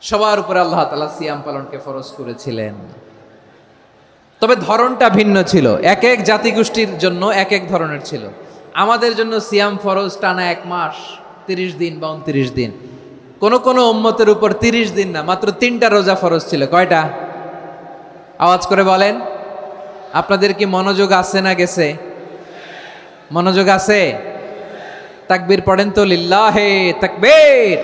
A: সবার উপরে আল্লাহ তাআলা সিয়াম পালনকে ফরজ করেছিলেন। তবে ধরনটা ভিন্ন ছিল, এক এক জাতিগোষ্ঠীর জন্য এক এক ধরনের ছিল। আমাদের জন্য সিয়াম ফরজ টানা 1 মাস 30 দিন বা 29 দিন। কোন কোন উম্মতের উপর 30 দিন না, মাত্র 3টা রোজা ফরজ ছিল। কয়টা? আওয়াজ করে বলেন। আপনাদের কি মনোযোগ আছে না গেছে? মনোযোগ আছে? তাকবীর পড়েন তো, লিল্লাহে তাকবীর।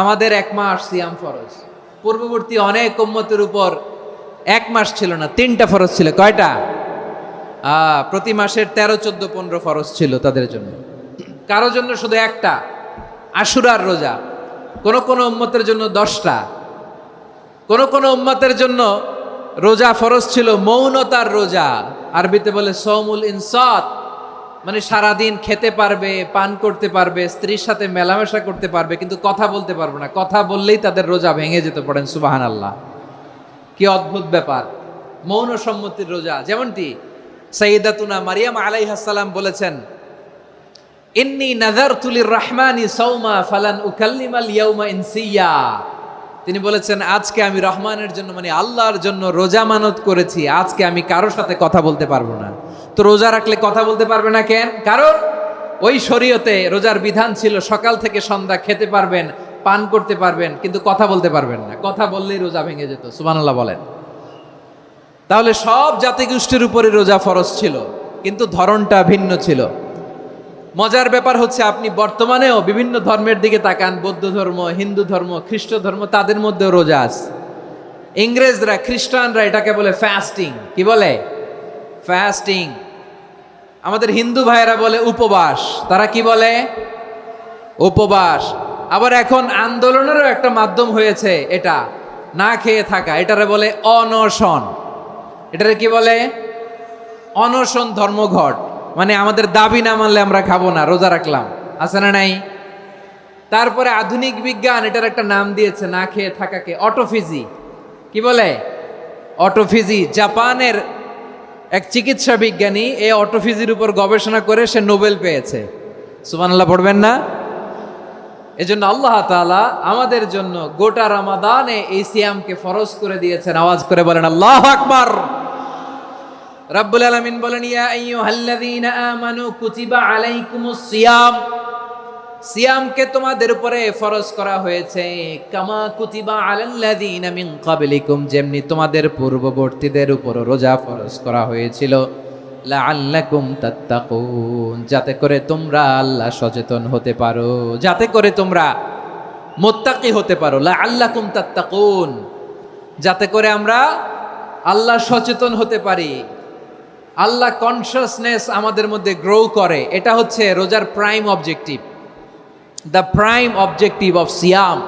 A: আমাদের 1 মাস সিয়াম ফরজ, পূর্ববর্তী অনেক উম্মতের উপর 1 মাস ছিল না, 3টা ফরজ ছিল। কয়টা? প্রতি মাসের 13, 14, 15 ফরজ ছিল তাদের জন্য। কারো জন্য শুধু একটা, আশুরার রোজা। কোন কোন উম্মতের জন্য 10টা। কোন কোন উম্মতের জন্য রোজা ফরজ ছিল মৌনতার রোজা, আরবিতে বলে সৌমুল ইনসাত, মানে সারাদিন খেতে পারবে, পান করতে পারবে, স্ত্রীর সাথে মেলামেশা করতে পারবে, কিন্তু কথা বলতে পারবে না। কথা বললেই তাদের রোজা ভেঙে যেতে। পড়েন সুবহানাল্লাহ। কি অদ্ভুত ব্যাপার! মৌন সম্মতির রোজা। যেমনটি সাইয়্যিদাতুনা মারিয়াম আলাইহিস সালাম বলেছেন, ইন্নী নাযারতু লির-রাহমানি সাওমা ফালান উকাল্লিমাল ইয়াওমা ইনসিয়া। তিনি বলেছেন, আজকে আমি রহমানের জন্য, মানে আল্লাহর জন্য রোজা মানত করেছি, আজকে আমি কারোর সাথে কথা বলতে পারবো না। তো রোজা রাখলে কথা বলতে পারবে না কেন? কারণ ওই শরীয়তে রোজার বিধান ছিল সকাল থেকে সন্ধ্যা খেতে পারবেন, পান করতে পারবেন, কিন্তু কথা বলতে পারবেন না। কথা বললেই রোজা ভেঙে যেত। সুবহানাল্লাহ বলেন। তাহলে সব জাতিগোষ্ঠীর উপরে রোজা ফরজ ছিল, কিন্তু ধরনটা ভিন্ন ছিল। মজার ব্যাপার হচ্ছে, আপনি বর্তমানেও বিভিন্ন ধর্মের দিকে তাকান, বৌদ্ধ ধর্ম, হিন্দু ধর্ম, খ্রিস্ট ধর্ম, তাদের মধ্যেও রোজা আছে। ইংরেজরা, খ্রিস্টানরা এটাকে বলে ফাস্টিং। কি বলে? ফাস্টিং। আমাদের হিন্দু ভাইয়েরা বলে উপবাস। তারা কি বলে? উপবাস। আবার এখন আন্দোলনেরও একটা মাধ্যম হয়েছে এটা, না খেয়ে থাকা। এটারে বলে অনশন। এটারে কি বলে? অনশন ধর্মঘট। মানে আমাদের দাবি না মানলে আমরা খাবো না, রোজা রাখলাম। আছে না নাই? তারপরে আধুনিক বিজ্ঞান এটার একটা নাম দিয়েছে না খেয়ে থাকাকে, অটোফিজি। কি বলে? অটোফিজি। জাপানের এক চিকিৎসা বিজ্ঞানী এই অটোফিজির উপর গবেষণা করে সে নোবেল পেয়েছে। সুবহানাল্লাহ পড়বেন না? এজন্য আল্লাহ তাআলা আমাদের জন্য গোটা রমাদানে এই সিয়ামকে ফরজ করে দিয়েছেন। আওয়াজ করে বলেন আল্লাহু আকবার। রাব্বুল আলামিন বলেন, ইয়া আইয়ুহাল্লাযীনা আমানু কুতিবা আলাইকুমুস সিয়াম। সিয়ামকে তোমাদের উপরে ফরজ করা হয়েছে, কামা কুতিবা আলাল্লাযীনা মিন ক্বাবলিকুম, যেমনি তোমাদের পূর্ববর্তীদের উপর রোজা ফরজ করা হয়েছিল, লাআল্লাকুম তাত্তাকুন, যাতে করে তোমরা আল্লাহ সচেতন হতে পারো, যাতে করে তোমরা মুত্তাকি হতে পারো। লাআল্লাকুম তাত্তাকুন, যাতে করে আমরা আল্লাহ সচেতন হতে পারি, আল্লাহ কনসিয়াসনেস আমাদের মধ্যে গ্রো করে। এটা হচ্ছে রোজার prime objective, the prime objective of সিয়াম।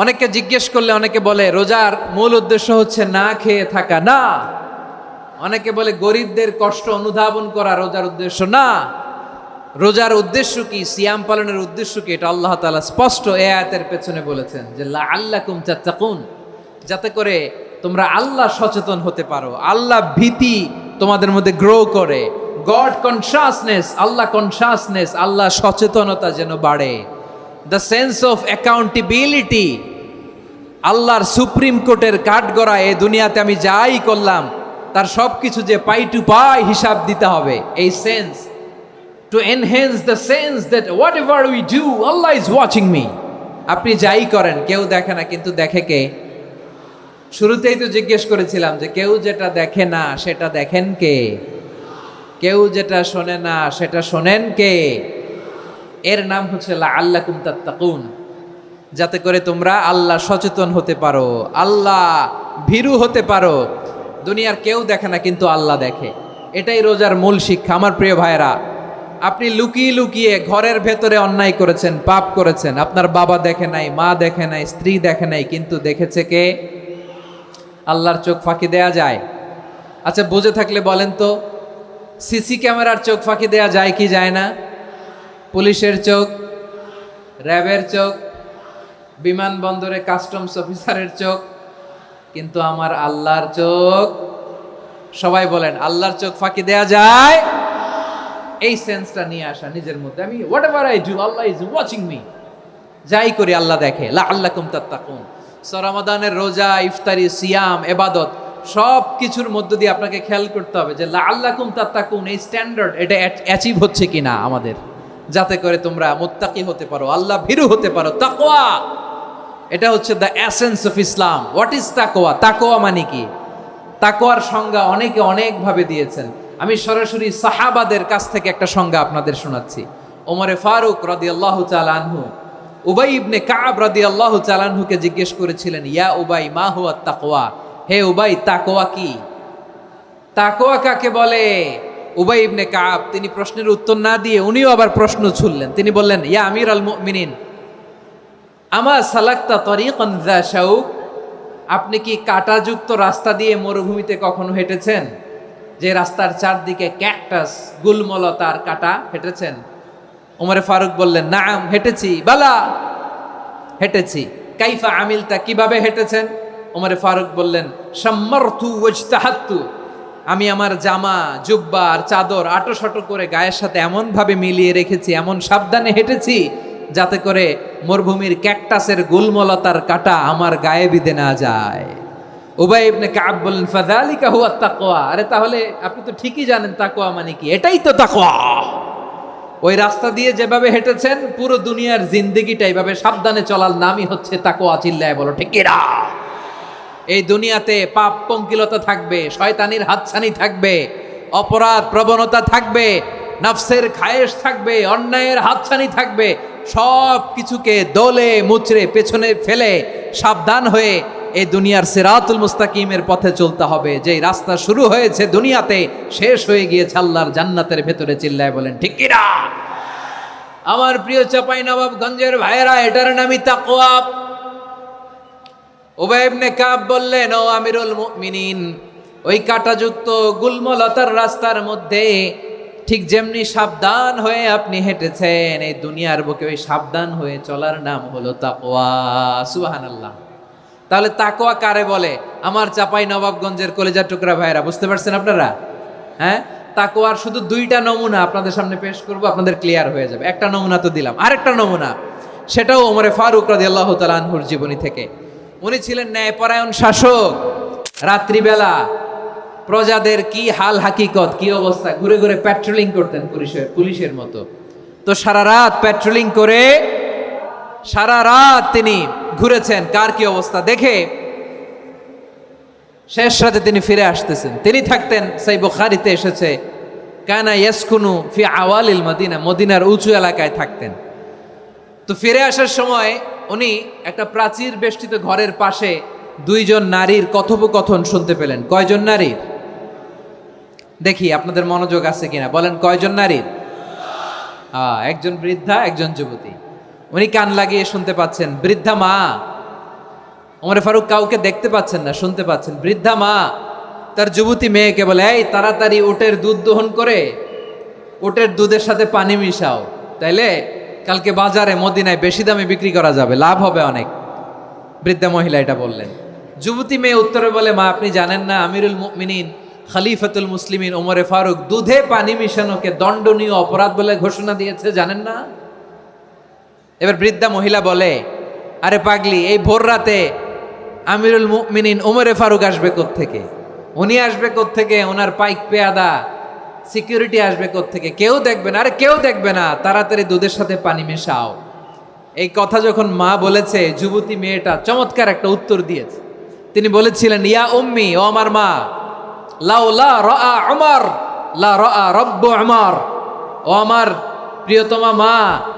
A: অনেকে জিজ্ঞেস করলে অনেকে বলে রোজার মূল উদ্দেশ্য হচ্ছে না খেয়ে থাকা। না, অনেকে বলে গরিবদের কষ্ট অনুধাবন করা রোজার উদ্দেশ্য। না, রোজার উদ্দেশ্য কি, সিয়াম পালনের উদ্দেশ্য কি, এটা আল্লাহ তাআলা স্পষ্ট এই আয়াতের পেছনে বলেছেন যে লাআল্লাকুম তাত্তাকুন, যাতে করে তোমরা আল্লাহ সচেতন হতে পারো, আল্লাহ ভীতি তোমাদের মধ্যে গ্রো করে, গড কনসিয়াসনেস, আল্লাহ কনসিয়াসনেস, আল্লাহ সচেতনতা যেন বাড়ে, দ্য সেন্স অফ অ্যাকাউন্টেবিলিটি, আল্লাহর সুপ্রিম কোর্টের কাঠগড়া এই দুনিয়াতে আমি যাই করলাম তার সব কিছু যে পাই টু পাই হিসাব দিতে হবে, এই sense, to enhance the sense that what ever we do Allah is watching me. আপনি যাই করেন কেউ দেখে না, কিন্তু দেখে কে? শুরুতেই তো জিজ্ঞেস করেছিলাম যে কেউ যেটা দেখে না সেটা দেখেন কে, কেউ যেটা শোনে না সেটা শোনেন কে? এর নাম হচ্ছে লাআল্লাকুম তাত্তাকুন, যাতে করে তোমরা আল্লাহ সচেতন হতে পারো, আল্লাহ ভীরু হতে পারো। দুনিয়ার কেউ দেখে না, কিন্তু আল্লাহ দেখে। এটাই রোজার মূল শিক্ষা। আমার প্রিয় ভাইরা, আপনি লুকিয়ে লুকিয়ে ঘরের ভেতরে অন্যায় করেছেন, পাপ করেছেন, আপনার বাবা দেখে নাই, মা দেখে নাই, স্ত্রী দেখে নাই, কিন্তু দেখেছে কে? আল্লাহর চোখ ফাঁকি দেয়া যায়? আচ্ছা, বুঝে থাকলে বলেন তো, সিসি ক্যামেরার চোখ ফাঁকি দেয়া যায় কি যায় না? পুলিশের চোখ, র্যাবের চোখ, বিমানবন্দরে কাস্টমস অফিসারের চোখ, কিন্তু আমার আল্লাহর চোখ? সবাই বলেন, আল্লাহর চোখ ফাঁকি দেয়া যায়? এই সেন্সটা নিয়ে আসা নিজের মধ্যে, আমি what ever I do Allah is watching me, যাই করি আল্লাহ দেখে। লাআল্লাকুম তাত্তাকুন। রমাদানের রোজা, ইফতারি, সিয়াম, ইবাদত সব কিছুর মধ্য দিয়ে আপনাকে খেয়াল করতে হবে যে লাআল্লাকুম তাত্তাকুন এই স্ট্যান্ডার্ড এটা অ্যাচিভ হচ্ছে কিনা আমাদের, যাতে করে তোমরা মুত্তাকি হতে পারো, আল্লাহ ভীরু হতে পারো। তাকওয়া, এটা হচ্ছে the essence of Islam. What is তাকওয়া? তাকওয়া মানে কি? তাকওয়ার সংজ্ঞা অনেকে অনেকভাবে দিয়েছেন। আমি সরাসরি সাহাবাদের কাছ থেকে একটা সংজ্ঞা আপনাদের শোনাচ্ছি। ওমরে ফারুক রাদিয়াল্লাহু তাআলা আনহু উবাই ইবনে কাব রাদিয়াল্লাহু তাআলা আনহুকে জিজ্ঞেস করেছিলেন, ইয়া উবাই মা হুয়া তাকওয়া, হে উবাই তাকওয়া কি? তাকওয়া কাকে বলে? উবাই ইবনে কাব তিনি প্রশ্নের উত্তর না দিয়ে উনিও আবার প্রশ্ন ছুড়লেন। তিনি বললেন, ইয়া আমিরাল মুমিনিন আমা সালাকতা তরিকান যা শাউক, আপনি কি কাঁটাযুক্ত রাস্তা দিয়ে মরুভূমিতে কখনো হেঁটেছেন? যে রাস্তার চারদিকে ক্যাকটাস, গুলমলতার কাঁটা, হেঁটেছেন? ওমরে ফারুক বললেন, নাম হেঁটেছি। বালা, হেঁটেছি। কাইফা আমিলতা, কিভাবে হেঁটেছেন? ওমরে ফারুক বললেন, শাম্মারতু ওয়াজতাহাতু, আমি আমার জামা, জুব্বা আর চাদর আটোসাটো করে গায়ের সাথে এমন ভাবে মিলিয়ে রেখেছি, এমন সাবধানে হেঁটেছি যাতে করে মরুভূমির ক্যাকটাসের গুলমলতার কাঁটা আমার গায়ে বিঁধে না যায়। উবাই ইবনে কাব বললেন, ফাযালিকা হুয়া তাকওয়া, আরে তাহলে আপনি তো ঠিকই জানেন তাকওয়া মানে কি, এটাই তো তাকওয়া। ওই রাস্তা দিয়ে যেভাবে হেঁটেছেন পুরো দুনিয়ার জিন্দেগিটা এইভাবে সাবধানে চলার নামই হচ্ছে তাকওয়া। চিল্লায় বলো ঠিক কিনা? এই দুনিয়াতে পাপ পঙ্কিলতা থাকবে, শয়তানির হাতছানি থাকবে, অপরাধ প্রবণতা থাকবে, নফসের খায়েশ থাকবে, অন্যায়ের হাতছানি থাকবে। সব কিছুকে দোলে মুচড়ে পেছনে ফেলে সাবধান হয়ে এই দুনিয়ার সিরাতুল মুস্তাকিমের পথে চলতে হবে। যেই রাস্তা শুরু হয়েছে দুনিয়াতে, শেষ হয়ে গিয়েছে আল্লাহর জান্নাতের ভেতরে। চিল্লায় বলেন ঠিক কিনা? আমার প্রিয় চাঁপাইনবাবগঞ্জের ভাইয়েরা, এটার নামই তাকওয়া। উবাই ইবনে কাব বললেন, ও আমিরুল মুমিনিন, ওই কাঁটাযুক্ত গুলমলতার রাস্তার মধ্যে ঠিক যেমনি সাবধান হয়ে আপনি হেঁটেছেন, এই দুনিয়ার বুকে ওই সাবধান হয়ে চলার নাম হলো তাকওয়া। সুবহানাল্লাহ। তাহলে তাকওয়া কারে বলে? আমার চাঁপাইনবাবগঞ্জের কলেজার টুকরা ভাইয়েরা, বুঝতে পারছেন আপনারা? হ্যাঁ, তাকওয়ার শুধু দুইটা নমুনা আপনাদের সামনে পেশ করব, আপনাদের ক্লিয়ার হয়ে যাবে। একটা নমুনা তো দিলাম, আরেকটা নমুনা, সেটাও ওমরে ফারুক রাদিয়াল্লাহু তাআলা আনহুর জীবনী থেকে। উনি ছিলেন ন্যায়পরায়ণ শাসক। রাত্রিবেলা প্রজাদের কি হাল হাকিকত, কি অবস্থা, ঘুরে ঘুরে প্যাট্রোলিং করতেন পুলিশের মতো। তো সারা রাত প্যাট্রোলিং করে সারা রাত তিনি ঘুরেছেন কার কি অবস্থা দেখে। শেষ রাতে তিনি ফিরে আসতেছেন। তিনি থাকতেন, সেই বুখারীতে এসেছে, কানা ইয়াসকুনু ফি আওয়ালিল মদিনা, মদিনার উঁচু এলাকায় থাকতেন। তো ফিরে আসার সময় উনি একটা প্রাচীর বেষ্টিত ঘরের পাশে দুইজন নারীর কথোপকথন শুনতে পেলেন। কয়জন নারীর? দেখি আপনাদের মনোযোগ আছে কিনা, বলেন কয়জন নারীর? একজন বৃদ্ধা, একজন যুবতী। উনি কান লাগিয়ে শুনতে পাচ্ছেন। বৃদ্ধা মা, ওমর ফারুক কাউকে দেখতে পাচ্ছেন না, শুনতে পাচ্ছেন। বৃদ্ধা মা তার যুবতী মেয়েকে বলে, এই তাড়াতাড়ি উটের দুধ দহন করে উটের দুধের সাথে পানি মিশাও, তাইলে কালকে বাজারে মদিনায় বেশি দামে বিক্রি করা যাবে, লাভ হবে অনেক। বৃদ্ধা মহিলা এটা বললেন। যুবতী মেয়ে উত্তরে বলে, মা আপনি জানেন না আমিরুল মুমিনিন খলিফাতুল মুসলিমিন ওমরে ফারুক দুধে পানি মিশানোকে দণ্ডনীয় অপরাধ বলে ঘোষণা দিয়েছে, জানেন না? এবার বৃদ্ধা মহিলা বলে, আরে পাগলি, এই ভোর রাতে আমিরুল মুমিনিন ওমরে ফারুক আসবে কোত্থেকে? উনি আসবে কোত্থেকে? ওনার পাইক পেয়াদা সিকিউরিটি আসবে কোত্থেকে? কেউ দেখবে না। আরে কেউ দেখবে না, তাড়াতাড়ি দুধের সাথে পানি মেশাও। এই কথা যখন মা বলেছে, যুবতী মেয়েটা চমৎকার একটা উত্তর দিয়েছে। তিনি বলেছিলেন, ইয়া উম্মি, ও আমার মা, লাউলা রাআ উমর লা রাআ রব্বু উমর। ও আমার প্রিয়তমা মা,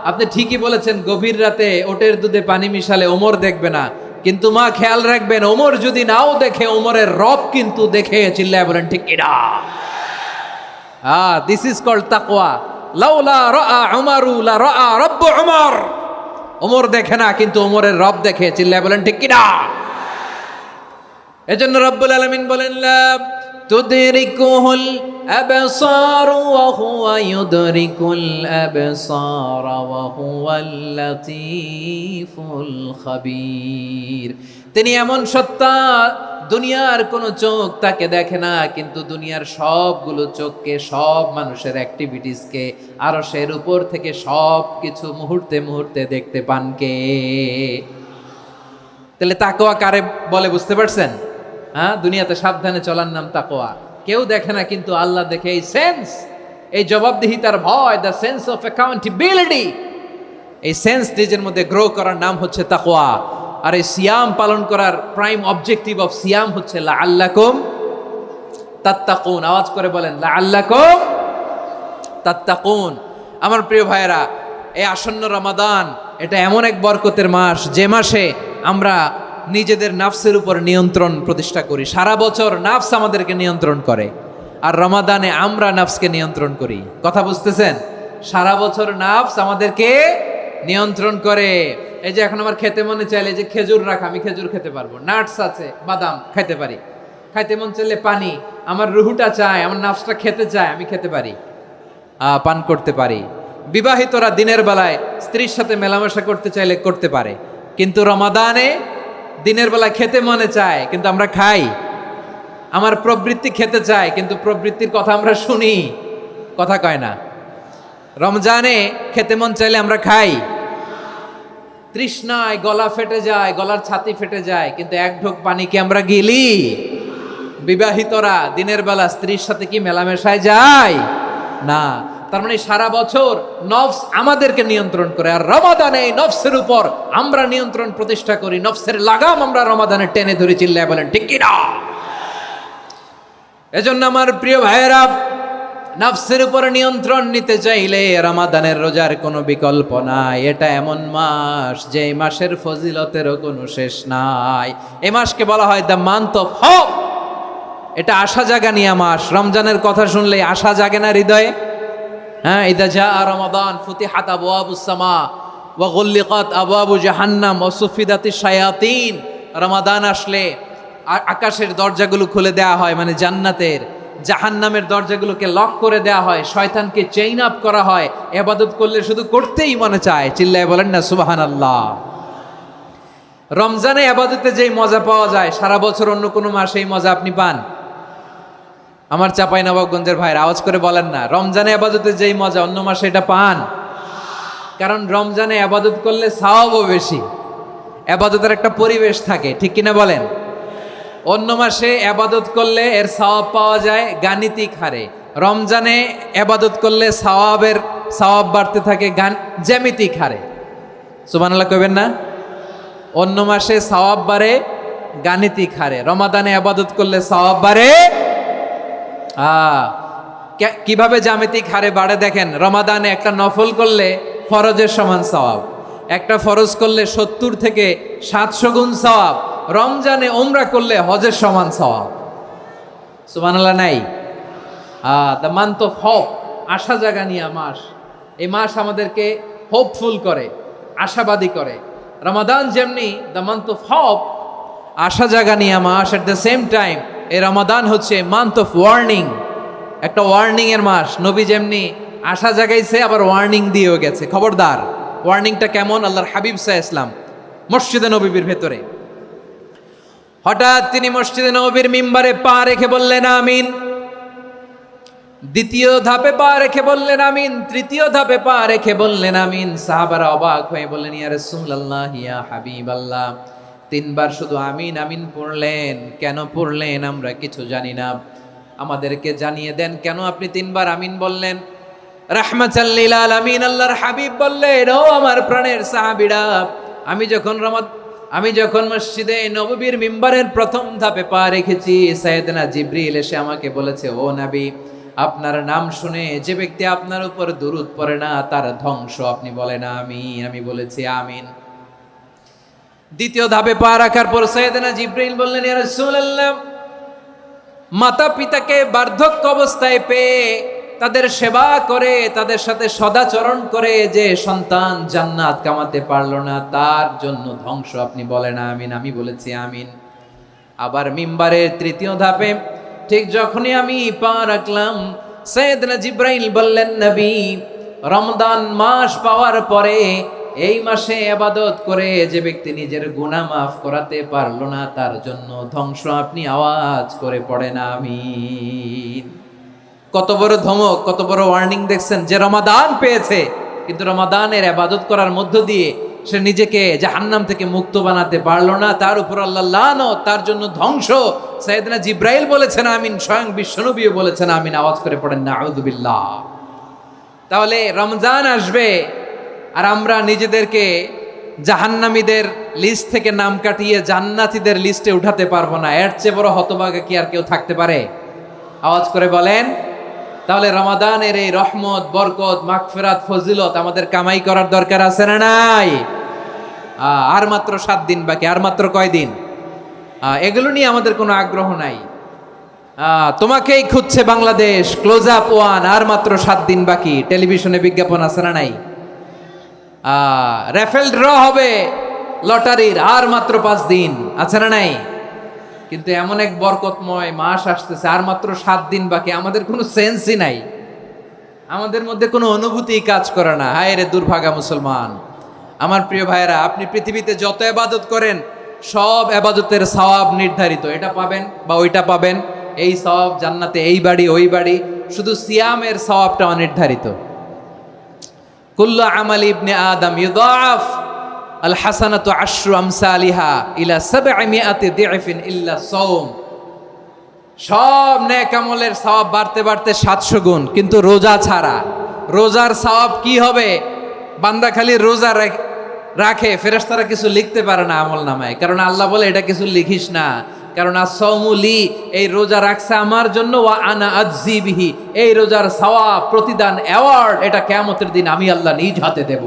A: আপনি ঠিকই বলেছেন, গভীর রাতে ওটের দুধে পানি মিশালে ওমর দেখবে না, কিন্তু মা খেয়াল রাখবেন, ওমর যদি নাও দেখে, ওমরের রব কিন্তু দেখে। চিল্লায় বলেন ঠিক কিনা? দিস ইজ কল্ড তাকওয়া। লাউলা রাআ উমরু লা রাআ রব্বু উমর। ওমর দেখে না, কিন্তু ওমরের রব দেখে। চিল্লায় বলেন ঠিক কিনা? এজন্য রব্বুল আলামিন বলেন, লা তুদরিকুহুল আবসার ওয়া হুয়া ইউদরিকুল আবসার ওয়া হুয়াল লাতীফুল খাবীর। তিনি এমন সত্তা, দুনিয়ার কোনো চোখ তাকে দেখে না, কিন্তু দুনিয়ার সবগুলো চোখকে, সব মানুষের অ্যাক্টিভিটিসকে আরশের উপর থেকে সব কিছু মুহূর্তে মুহূর্তে দেখতে পান কে? তাহলে তাকওয়া কারে বলে বুঝতে পারছেন? দুনিয়াতে সাবধানে চলার নাম তাকওয়া। কেউ দেখে না, কিন্তু আল্লাহ দেখে। এই সেন্স, এই জবাবদিহিতার ভয়, দ্য সেন্স অফ অ্যাকাউন্টেবিলিটি, এই সেন্স নিজের মধ্যে গ্রো করার নাম হচ্ছে তাকওয়া। আর এই সিয়াম পালন করার প্রাইম অবজেক্টিভ অফ সিয়াম হচ্ছে লাআল্লাকুম তাত্তাকুন। আওয়াজ করে বলেন, লাআল্লাকুম তাত্তাকুন। আমার প্রিয় ভাইয়েরা, এই আসন্ন রমাদান, এটা এমন এক বরকতের মাস, যে মাসে আমরা নিজেদের নাফসের উপর নিয়ন্ত্রণ প্রতিষ্ঠা করি। সারা বছর নাফস আমাদেরকে নিয়ন্ত্রণ করে, আর রমাদানে আমরা নাফসকে নিয়ন্ত্রণ করি। কথা বুঝতেছেন? সারা বছর নাফস আমাদেরকে নিয়ন্ত্রণ করে। এই যে এখন আমার খেতে মনে চাইলে, যে খেজুর রাখা, আমি খেজুর খেতে পারবো, নাটস আছে, বাদাম খাইতে পারি। খাইতে মন চাইলে পানি, আমার রুহুটা চায়, আমার নাফসটা খেতে চায়, আমি খেতে পারি, পান করতে পারি। বিবাহিতরা দিনের বেলায় স্ত্রীর সাথে মেলামেশা করতে চাইলে করতে পারে, কিন্তু রমাদানে দিনের বেলায় খেতে মনে চায়, কিন্তু আমরা খাই। আমার প্রবৃত্তি খেতে চায়, কিন্তু প্রবৃত্তির কথা আমরা শুনি, কথা কয় না। রমজানে খেতে মন চাইলে আমরা খাই, তৃষ্ণায় গলা ফেটে যায়, গলার ছাতি ফেটে যায়, কিন্তু এক ঢোক পানি কি আমরা গিলি? বিবাহিতরা দিনের বেলা স্ত্রীর সাথে কি মেলামেশায় যায়? না। তার মানে সারা বছর নফস আমাদেরকে নিয়ন্ত্রণ করে, আর রমাদানে নফসের উপর আমরা নিয়ন্ত্রণ প্রতিষ্ঠা করি। নফসের লাগাম আমরা রমাদানে টেনে ধরে। চিল্লায় বলেন ঠিক কিনা? এজন্য আমার প্রিয় ভাইয়েরা, নফসের উপর নিয়ন্ত্রণ নিতে চাইলে রমাদানের রোজার কোনো বিকল্প নাই। এটা এমন মাস, যে মাসের ফজিলতেরও কোনো শেষ নাই। এই মাসকে বলা হয় দ্য মান্থ অফ হোপ। এটা আশা জাগানিয়া মাস। রমজানের কথা শুনলে আশা জাগে না হৃদয়ে? ইদা জাআ রমাদান ফুতিহাত আবওয়াবুস সামা ওয়া গুল্লিকাত আবওয়াবু জাহান্নাম ওয়া সুফিদাতিশ শায়াতিন। রমাদান আসলে আকাশের দরজাগুলো খুলে দেওয়া হয়, মানে জান্নাতের। জাহান্নামের দরজাগুলোকে লক করে দেওয়া হয়, শয়তানকে চেইন আপ করা হয়। ইবাদত করলে শুধু করতেই মনে চায়। চিল্লায় বলেন না সুবহানাল্লাহ। রমজানে ইবাদতে যেই মজা পাওয়া যায়, সারা বছর অন্য কোনো মাসে এই মজা আপনি পান? আমার চাঁপাইনবাবগঞ্জের ভাইরা আওয়াজ করে বলেন না, রমজানে ইবাদতে যেই মজা অন্য মাসে এটা পান? কারণ রমজানে ইবাদত করলে সওয়াবও বেশি, ইবাদতের একটা পরিবেশ থাকে, ঠিক কিনা বলেন? অন্য মাসে ইবাদত করলে এর সওয়াব পাওয়া যায় গাণিতিক হারে, রমজানে ইবাদত করলে সওয়াব বাড়তে থাকে জ্যামিতিক হারে। সুবহানাল্লাহ কইবেন না? অন্য মাসে সওয়াব বাড়ে গাণিতিক হারে। রমাদানে আবাদত করলে সওয়াব বাড়ে। কিভাবে জ্যামিতিক হারে বাড়ে দেখেন, রমাদানে একটা নফল করলে ফরজের সমান সওয়াব, একটা ফরজ করলে 70 থেকে 700 গুণ সওয়াব, রমজানে ওমরা করলে হজের সমান সওয়াব। সুবহানাল্লাহ নাই? দ্য মান্থ অফ হোপ, আশা জাগানিয়া মাস। এই মাস আমাদেরকে হোপফুল করে, আশাবাদী করে। রমাদান যেমনি দ্য মান্থ অফ হোপ, আশা জাগানিয়া মাস, এট দ্য সেম টাইম এই রমাদান হচ্ছে মান্থ অফ ওয়ার্নিং, একটা ওয়ার্নিং এর মাস। নবী যেমনি আশা জাগাইছে, আবার ওয়ার্নিং দিয়েও গেছে, খবরদার। ওয়ার্নিংটা কেমন? আল্লাহর হাবিব সাল্লাল্লাহু আলাইহি ওয়াসাল্লাম মসজিদে নববীর ভেতরে, হঠাৎ তিনি মসজিদে নববীর মিম্বারে পা রেখে বললেন আমিন। দ্বিতীয় ধাপে পা রেখে বললেন আমিন, তৃতীয় ধাপে পা রেখে বললেন আমিন। সাহাবারা অবাক হয়ে বললেন, ইয়া রাসূলুল্লাহ, ইয়া হাবিবাল্লাহ, 3 বার শুধু আমিন আমিন পড়লেন, কেন পড়লেন আমরা কিছু জানি না, আমাদেরকে জানিয়ে দেন কেন আপনি 3 বার আমিন বললেন। রাহমাতাল লিল আলামিন আল্লাহর হাবিব বললেন, ও আমার প্রাণের সাহাবীরা, আমি যখন মসজিদে নববীর মিম্বারের প্রথম ধাপে পা রেখেছি, সাইয়েদনা জিবরিল এসে আমাকে বলেছে, ও নবী, আপনার নাম শুনে যে ব্যক্তি আপনার উপর দুরূদ পড়ে না তার ধ্বংস। আপনি বলেন আমিন। আমি বলেছি আমিন। দ্বিতীয় ধাপে পা রাখার পর সাইয়েদনা জিবরিল বললেন, ইয়া রাসূলুল্লাহ, মাতা পিতাকে বার্ধক্য অবস্থায় পেয়ে তাদের সেবা করে, তাদের সাথে সদাচরণ করে যে সন্তান জান্নাত কামাতে পারলো না, তার জন্য ধ্বংস। আপনি বলেন আমিন। আমি বলেছি আমিন। আবার মিম্বারের তৃতীয় ধাপে ঠিক যখনই আমি পা রাখলাম, সাইয়েদনা জিবরাইল বললেন, নবী, রমজান মাস পাওয়ার পরে এই মাসে ইবাদত করে যে ব্যক্তি নিজের গুনাহ মাফ করাতে পারলো না, তার জন্য ধ্বংস। আপনি আওয়াজ করে পড়েন আমিন। কত বড় ধমক, কত বড় ওয়ার্নিং দেখছেন। যে রমাদান পেয়েছে, কিন্তু রমাদানের ইবাদত করার মধ্য দিয়ে সে নিজেকে জাহান্নাম থেকে মুক্ত বানাতে পারলো না, তার উপর আল্লাহ লানত, তার জন্য ধ্বংস। সাইয়েদনা জিবরাইল বলেছেন আমিন, স্বয়ং বিশ্বনবীও বলেছেন আমিন। আওয়াজ করে পড়েন নাউযু বিল্লাহ। তাহলে রমজান আসবে আর আমরা নিজেদেরকে জাহান্নামীদের লিস্ট থেকে নাম কাটিয়ে জান্নাতীদের লিস্টে উঠাতে পারবো না। এর চেয়ে বড় হতভাগা কি আর কেউ থাকতে পারে? আওয়াজ করে বলেন। তাহলে রমাদানের এই রহমত, বরকত, মাগফিরাত, ফজিলত আমাদের কামাই করার দরকার আছে না নাই? আর মাত্র 7 দিন বাকি। আর মাত্র কয় দিন? এগুলো নিয়ে আমাদের কোনো আগ্রহ নাই। তোমাকেই খুঁজছে বাংলাদেশ, ক্লোজ আপ 1, আর মাত্র 7 দিন বাকি। টেলিভিশনে বিজ্ঞাপন আছে না নাই? রেফেল ড্র হবে লটারির, আর মাত্র 5 দিন, আছে না নাই? কিন্তু এমন এক বরকতময় মাস আসতেছে, আর মাত্র 7 দিন বাকি। আমাদের কোনো সেন্সই নাই, আমাদের মধ্যে কোনো অনুভূতি কাজ করে না। হায় রে দুর্ভাগা মুসলমান। আমার প্রিয় ভাইয়েরা, আপনি পৃথিবীতে যত ইবাদত করেন, সব ইবাদতের সওয়াব নির্ধারিত। এটা পাবেন বা ওইটা পাবেন, এই সওয়াব জান্নাতে, এই বাড়ি ওই বাড়ি। শুধু সিয়ামের সওয়াবটা অনির্ধারিত। কুল্লু আমালি ইবনে আদম ইউদাআফ আল হাসানাতু আশরু আমসালিহা ইলা 700 দি'ফিন ইল্লা সাওম। সব নেক আমলের সওয়াব বাড়তে বাড়তে 700 গুণ, কিন্তু রোজা ছাড়া। রোজার সওয়াব কি হবে? বান্দা খালি রোজা রাখে, ফেরেশতারা কিছু লিখতে পারে না আমল নামায়, কারণ আল্লাহ বলে এটা কিছু লিখিস না, কারণ as-সাওমু লি, এই রোজা রাখছে আমার জন্য, ওয়া আনা আজজি বিহি, এই রোজার সওয়াব, প্রতিদান, অ্যাওয়ার্ড, এটা কিয়ামতের দিন আমি আল্লাহ নিজ হাতে দেব,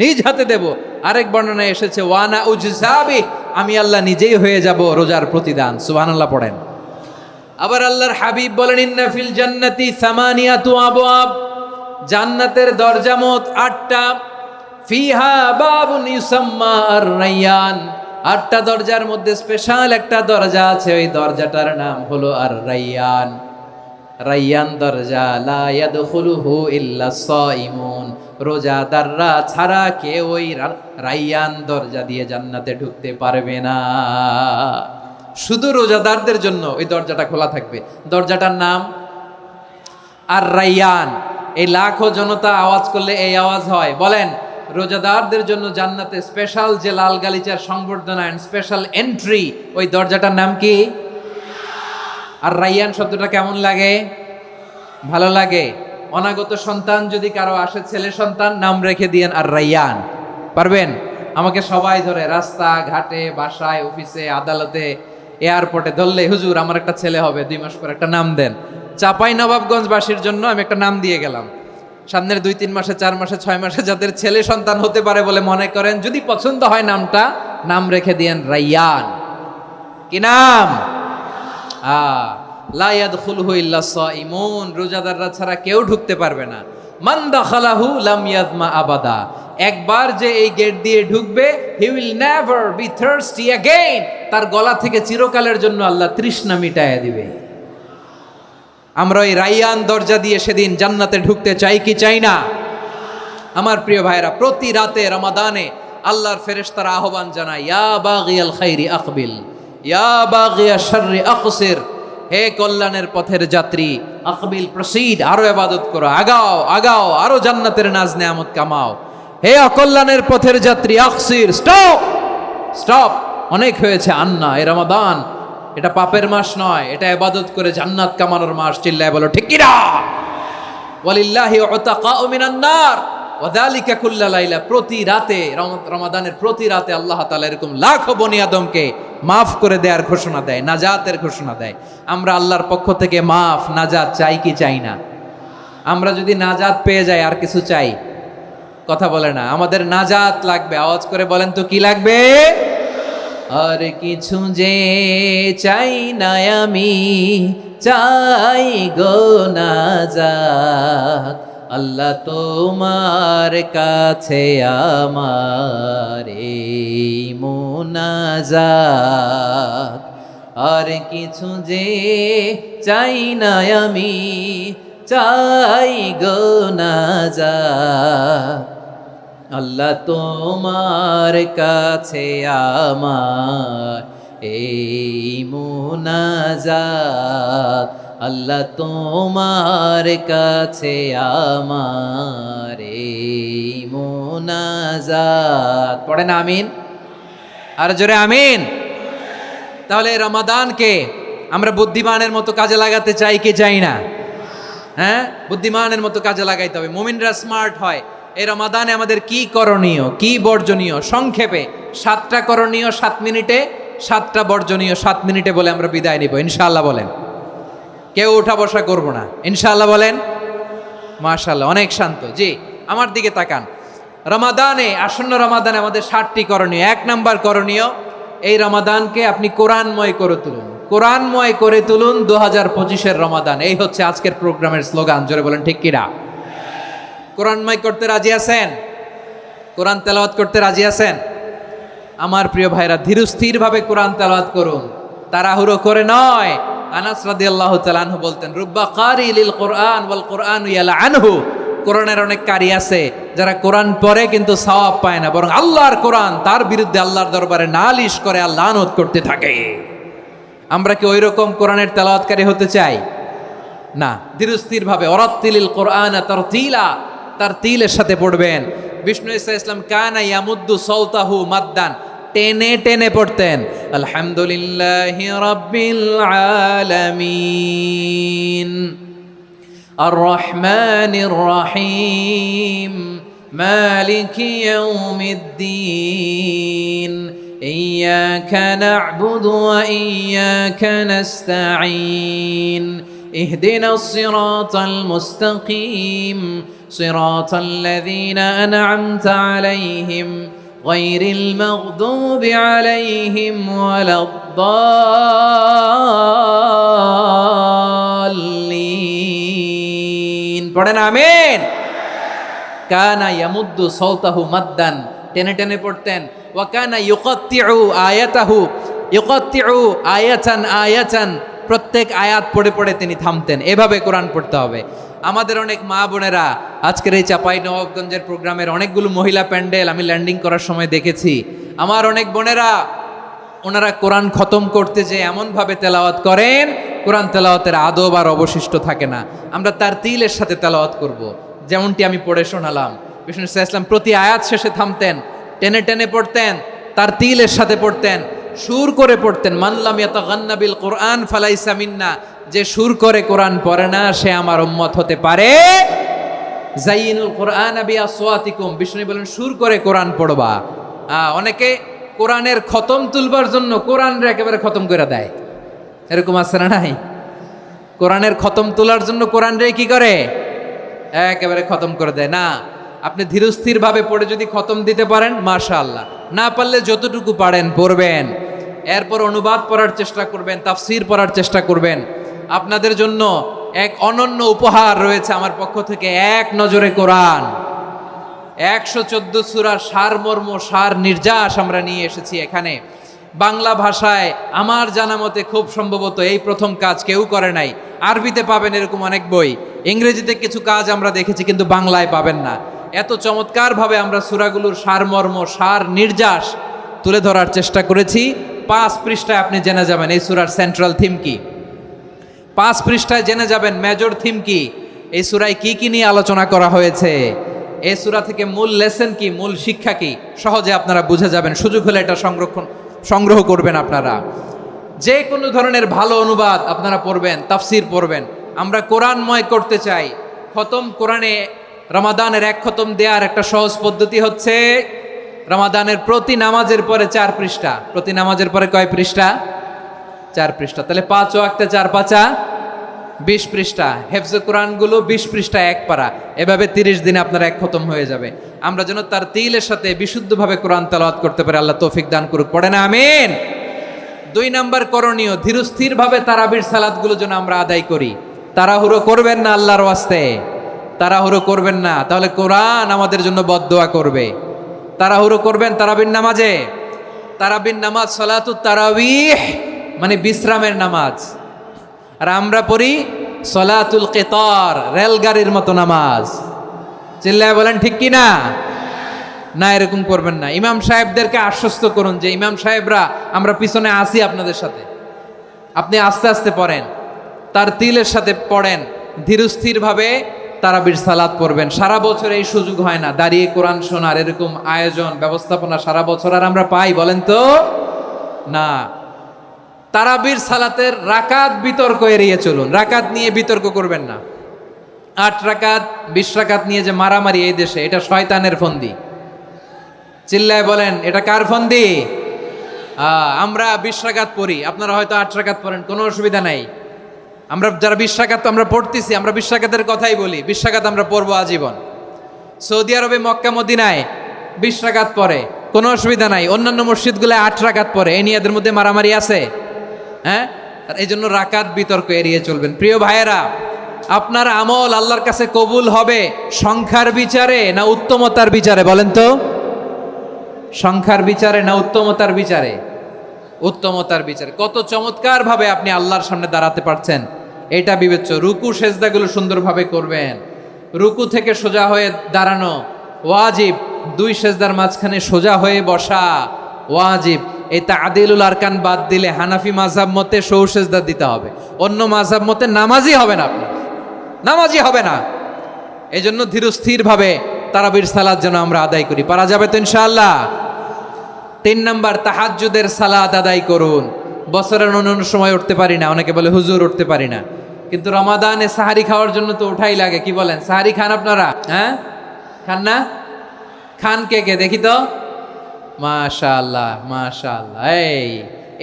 A: নিজ হাতে দেব। আরেক বর্ণনায় এসেছে ওয়ানা উজজাবি, আমি আল্লাহ নিজেই হয়ে যাব রোজার প্রতিদান। সুবহানাল্লাহ পড়েন। আবার আল্লাহর হাবিব বলেন, ইন্না ফিল জান্নাতি সামানিয়াতু আবওয়াব, জান্নাতের দরজা মোট 8টা। ফিহা বাবুন ইউসাম্মা আর-রায়্যান, 8টা দরজার মধ্যে স্পেশাল একটা দরজা আছে, ওই দরজাটার নাম হলো আর-রায়্যান। রায়্যান দরজা, লা ইয়াদখুলুহু ইল্লা সাইমুন, রোজাদাররা ছাড়া কেউ ওই রায়্যান দরজা দিয়ে জান্নাতে ঢুকতে পারবে না। শুধু রোজাদারদের জন্য ওই দরজাটা খোলা থাকবে। দরজাটার নাম আর-রায়্যান। এই লাখো জনতা আওয়াজ করলে এই আওয়াজ হয়। বলেন, রোজাদারদের জন্য জান্নাতে স্পেশাল যে লাল গালিচার সংবর্ধনা এন্ড স্পেশাল এন্ট্রি, ওই দরজাটার নাম কি? আর রায়্যান শব্দটা কেমন লাগে? ভালো লাগে। অনাগত সন্তান যদি কারো আসে, ছেলে সন্তান, নাম রেখে দিয়েন আর রায়্যান। পারবেন? আমাকে সবাই ধরে, রাস্তা ঘাটে, বাসায়, অফিসে, আদালতে, এয়ারপোর্টে ধরলে, হুজুর আমার একটা ছেলে হবে 2 মাস পর, একটা নাম দেন। চাপাই নবাবগঞ্জবাসীর জন্য আমি একটা নাম দিয়ে গেলাম। সামনের 2-3 মাসে, 4 মাসে, 6 মাসে যাদের ছেলে সন্তান হতে পারে বলে মনে করেন, যদি পছন্দ হয় নামটা, নাম রেখে দিয়েন রাইয়ান। কি নাম? লা ইয়াদখুলহু ইল্লা সাইমুন, রোজাদাররা ছাড়া কেউ ঢুকতে পারবে না। মান দাখালাহু লাম ইয়াজমা আবাদা, একবার যে এই গেট দিয়ে ঢুকবে, he will never be thirsty again, তার গলা থেকে চিরকালের জন্য আল্লাহ তৃষ্ণা মিটায়া দিবে। আমরা ওই রাইয়ান দরজা দিয়ে সেদিন জান্নাতে ঢুকতে চাই কি চাই না? আমার প্রিয় ভাইরা, প্রতি রাতে রমাদানে আল্লাহর ফেরেশতারা আহ্বান জানায়, ইয়া বাগিয়াল খাইরি আকবিল, ইয়া বাগিয়াশ শাররি আকসির, হে কল্যাণের পথের যাত্রী, আকবিল প্রসিড, আরো ইবাদত করো, আগাও আগাও, আরো জান্নাতের নাজ নেয়ামত কামাও। হে অকল্যাণের পথের যাত্রী, আকসির, স্টপ স্টপ, অনেক হয়েছে। আন্না, এ রমাদান, এটা পাপের মাস নয়, এটা ইবাদত করে জান্নাত কামানোর মাস। চিল্লায় বলো ঠিক কিনা? ওয়ালিল্লাহি উতাকাউ মিনান নার ওয়া যালিকা কুল্লা লাইলা, প্রতি রাতে, রমাদানের প্রতি রাতে আল্লাহ তাআলা এরকম লাখো বনি আদমকে মাফ করে দেওয়ার ঘোষণা দেয়, নাজাতের ঘোষণা দেয়। আমরা আল্লাহর পক্ষ থেকে মাফ, নাজাত চাই কি চাই না? আমরা যদি নাজাত পেয়ে যাই আর কিছু চাই? কথা বলে না। আমাদের নাজাত লাগবে, আওয়াজ করে বলেন তো কি লাগবে? আর কিছু যে চাই না আমি, চাই গো নাজাত, আল্লাহ তোমার কাছে আমার এই মুনাজাত। আর কিছু যে চাই না আমি, চাই গো নাজাত, আল্লাহ তোমার কাছে আমার এই মুনাজাত, আল্লাহ তোমার কাছে আমার এই মুনাজাত। পড়েন আমিন, আর জোরে আমিন। তাহলে রমাদানকে আমরা বুদ্ধিমানের মতো কাজে লাগাতে চাই কি চাই না? হ্যাঁ, বুদ্ধিমানের মতো কাজে লাগাইতে হবে। মুমিনরা স্মার্ট হয়। এই রমাদানে আমাদের কি করণীয়, কি বর্জনীয়? সংক্ষেপে 7টা করণীয় 7 মিনিটে, 7টা বর্জনীয় 7 মিনিটে বলে আমরা বিদায় নিব ইনশাআল্লাহ। বলেন, কেউ উঠা বসা করব না ইনশাআল্লাহ। বলেন মাশাআল্লাহ, অনেক শান্ত। জি, আমার দিকে তাকান। রমাদানে, আসন্ন রমাদানে আমাদের 7টি করণীয়। 1 নাম্বার করণীয়, এই রমাদানকে আপনি কোরআনময় করে তুলুন। কোরআনময় করে তুলুন 2025-এর রমাদান। এই হচ্ছে আজকের প্রোগ্রামের স্লোগান। জোরে বলেন ঠিক কিনা? কোরআনময় করতে রাজি আছেন? কোরআন তেলাওয়াত করতে রাজি আছেন? আমার প্রিয় ভাইরা, ধীরস্থিরভাবে কোরআন তেলাওয়াত করুন, তাড়াহুড়ো করে নয়। আনাস রাদিয়াল্লাহু তাআলা আনহু বলতেন, রুব্বা কারি লিল কোরআন ওয়াল কোরআনু ইয়ালআনহু, কোরআনের অনেক কারি আছে যারা কোরআন পড়ে কিন্তু সওয়াব পায় না, বরং আল্লাহর কোরআন তার বিরুদ্ধে আল্লাহর দরবারে নালিশ করে আর লানত করতে থাকে। আমরা কি ওইরকম কোরআনের তেলাওয়াতকারী হতে চাই? না। ধীরস্থিরভাবে, ওয়ারাত্তিলিল কোরআন তারতিলা, তার তিলের সাথে পড়বেন। বিষ্ণু ঈসা ইসলাম কানা ইয়ামুদ্দু সাওতাহু মাদ্দান, টেনে টেনে পড়তেন। আলহামদুলিল্লাহি রাব্বিল আলামিন আর রহমানির রহিম মালিকি ইয়াউমিদ্দিন ইয়্যাকা না'বুদু ওয়া ইয়্যাকা নাস্তাঈন ইহদিনাস সিরাতাল মুস্তাকিম সিরাতাল লাযীনা আন'আমতা আলাইহিম গায়রিল মাগদুবি আলাইহিম ওয়ালাদ-দাল্লিন। পড়েন আমিন। কানা ইয়ামুদ্দু সাওতাহু মাদ্দান, টেনে টেনে পড়তেন। ওয়া কানা ইউকাত্তিউ আয়াতাহু, ইউকাত্তিউ আয়াতান আয়াতান, প্রত্যেক আয়াত পড়ে পড়ে তিনি থামতেন। এভাবে কোরআন পড়তে হবে। আমাদের অনেক মা বোনেরা, আজকের এই চাপাই নবাবগঞ্জের প্রোগ্রামের অনেকগুলো মহিলা প্যান্ডেল আমি ল্যান্ডিং করার সময় দেখেছি। আমার অনেক বোনেরা, ওনারা কোরআন খতম করতে যে এমনভাবে তেলাওয়াত করেন, কোরআন তেলাওয়াতের আদব আর অবশিষ্ট থাকে না। আমরা তার তিলের সাথে তেলাওয়াত করব, যেমনটি আমি পড়ে শোনালাম। বিষ্ণু ইসলাম প্রতি আয়াত শেষে থামতেন, টেনে টেনে পড়তেন, তার তিলের সাথে পড়তেন, সুর করে পড়তেন। মানলাম ইয়াতাগান্না বিল কোরআন ফালাইসা মিন্না, যে সুর করে কোরআন পড়ে না সে আমার উম্মত হতে পারে। জাইনুল কোরআন বিআসওয়াতিকুম, বিষ্ণু বলেন সুর করে কোরআন পড়বা। অনেকে কোরআনের খতম তুলবার জন্য কোরআনরে একেবারে খতম করে দেয়, এরকম আছে না নাই? কোরআনের খতম তোলার জন্য কোরআনরে কি করে, একেবারে খতম করে দেয়। না, আপনি ধীরস্থির ভাবে পড়ে যদি খতম দিতে পারেন মাশাআল্লাহ, না পারলে যতটুকু পারেন পড়বেন, এরপর অনুবাদ পড়ার চেষ্টা করবেন, তাফসির পড়ার চেষ্টা করবেন। আপনাদের জন্য এক অনন্য উপহার রয়েছে আমার পক্ষ থেকে, এক নজরে কোরআন 114 সূরার সারমর্ম সার নির্যাস আমরা নিয়ে এসেছি এখানে। বাংলা ভাষায় আমার জানা মতে খুব সম্ভবত এই প্রথম কাজ কেউ করে নাই। আরবিতে পাবেন এরকম অনেক বই, ইংরেজিতে কিছু কাজ আমরা দেখেছি, কিন্তু বাংলায় পাবেন না। এত চমৎকারভাবে আমরা সূরাগুলোর সারমর্ম সার নির্যাস তুলে ধরার চেষ্টা করেছি। 5 পৃষ্ঠায় আপনি জেনে যাবেন এই সূরার সেন্ট্রাল থিম কি, 5 পৃষ্ঠায় জেনে যাবেন মেজর থিম কি, এই সূরায় কি কি নিয়ে আলোচনা করা হয়েছে, এই সূরা থেকে মূল লেসন কি, মূল শিক্ষা কি, সহজে আপনারা বুঝে যাবেন। সুযোগ হলে এটা সংগ্রহ করবেন আপনারা। যে কোনো ধরনের ভালো অনুবাদ আপনারা পড়বেন, তাফসির পড়বেন। আমরা কোরআনময় করতে চাই। খতম কোরআনে রমাদানের 1 খতম দেওয়ার একটা সহজ পদ্ধতি হচ্ছে রমাদানের প্রতি নামাজের পরে 4 পৃষ্ঠা, প্রতি নামাজের পরে কয় পৃষ্ঠা? 4 পৃষ্ঠা। তাহলে 5 ওয়াক্তে 4 পাঁচা 20 পৃষ্ঠা। হেফজে কোরআনগুলো 20 পৃষ্ঠা 1 পারা, এভাবে 30 দিনে আপনার 1 খতম হয়ে যাবে। আমরা যেন তার তিলের সাথে বিশুদ্ধভাবে কোরআন তেলাওয়াত করতে পারি, আল্লাহ তৌফিক দান করুক। পড়ে না আমিন। 2 নাম্বার করণীয়, ধীরস্থিরভাবে তারাবির সালাতগুলো যেন আমরা আদায় করি। তাড়াহুড়ো করবেন না আল্লাহর ওয়াস্তে, তাড়াহুড়ো করবেন না, তাহলে কোরআন আমাদের জন্য বদদোয়া করবে। তাড়াহুড়ো করবেন তারাবির নামাজে। তারাবির নামাজ সালাতুত তারাবিহ মানে বিশ্রামের নামাজ, আর আমরা পড়ি সলাতুল কিতার, রেলগাড়ির মতো নামাজ। চিল্লায় বলেন ঠিক কি না? না, এরকম করবেন না। ইমাম সাহেবদেরকে আশ্বস্ত করুন যে ইমাম সাহেবরা আমরা পিছনে আসি আপনাদের সাথে, আপনি আস্তে আস্তে পড়েন, তার তিলের সাথে পড়েন, ধীরস্থিরভাবে তারাবির সালাত পড়বেন। সারা বছর এই সুযোগ হয় না দাঁড়িয়ে কোরআন শোনার, এরকম আয়োজন ব্যবস্থাপনা সারা বছর আর আমরা পাই বলেন তো? না। তারাবির সালাতের রাকাত বিতর্ক এড়িয়ে চলুন, রাকাত নিয়ে বিতর্ক করবেন না। 8 রাকাত 20 রাকাত নিয়ে যে মারামারি এই দেশে, এটা শয়তানের ফন্দি। চিল্লায় বলেন এটা কার ফন্দি? আমরা 20 রাকাত পড়ি, আপনারা হয়তো 8 রাকাত পড়েন, কোনো অসুবিধা নাই। আমরা যারা 20 রাকাত আমরা পড়তেছি, আমরা 20 রাকাতের কথাই বলি, 20 রাকাত আমরা পড়বো আজীবন। সৌদি আরবে মক্কা মদিনায় 20 রাকাত পড়ে, কোনো অসুবিধা নাই। অন্যান্য মসজিদগুলো 8 রাকাত পড়ে, এই নিয়ে এদের মধ্যে মারামারি আছে? হ্যাঁ, এই জন্য রাকাত বিতর্ক এড়িয়ে চলবেন। প্রিয় ভাইয়েরা, আপনার আমল আল্লাহর কাছে কবুল হবে সংখ্যার বিচারে না উত্তমতার বিচারে বলেন তো? সংখ্যার বিচারে না উত্তমতার বিচারে? উত্তমতার বিচারে। কত চমৎকার ভাবে আপনি আল্লাহর সামনে দাঁড়াতে পারছেন এটা বিবেচ্য। রুকু সেজদাগুলো সুন্দরভাবে করবেন, রুকু থেকে সোজা হয়ে দাঁড়ানো ওয়াজিব, 2 সেজদার মাঝখানে সোজা হয়ে বসা ওয়াজিব। এই তাদিলুল আরকান বাদ দিলে হানাফি মাযহাব মতে সৌ সেজদা দিতে হবে, অন্য মাযহাব মতে নামাজই হবে না, আপনি নামাজই হবে না। এই জন্য ধীরস্থিরভাবে তারাবির সালাত যেন আমরা আদায় করি। পারা যাবে তো ইনশাআল্লাহ? 3 নাম্বার, তাহাজ্জুদের সালাত আদায় করুন। বছরের অন্যান্য সময় উঠতে পারি না, অনেকে বলে হুজুর উঠতে পারি না, কিন্তু রমাদানে সাহারি খাওয়ার জন্য তো ওঠাই লাগে। কি বলেন, সাহারি খান আপনারা? হ্যাঁ, খান না? খান কে কে দেখি তো? মাশাআল্লাহ মাশাআল্লাহ।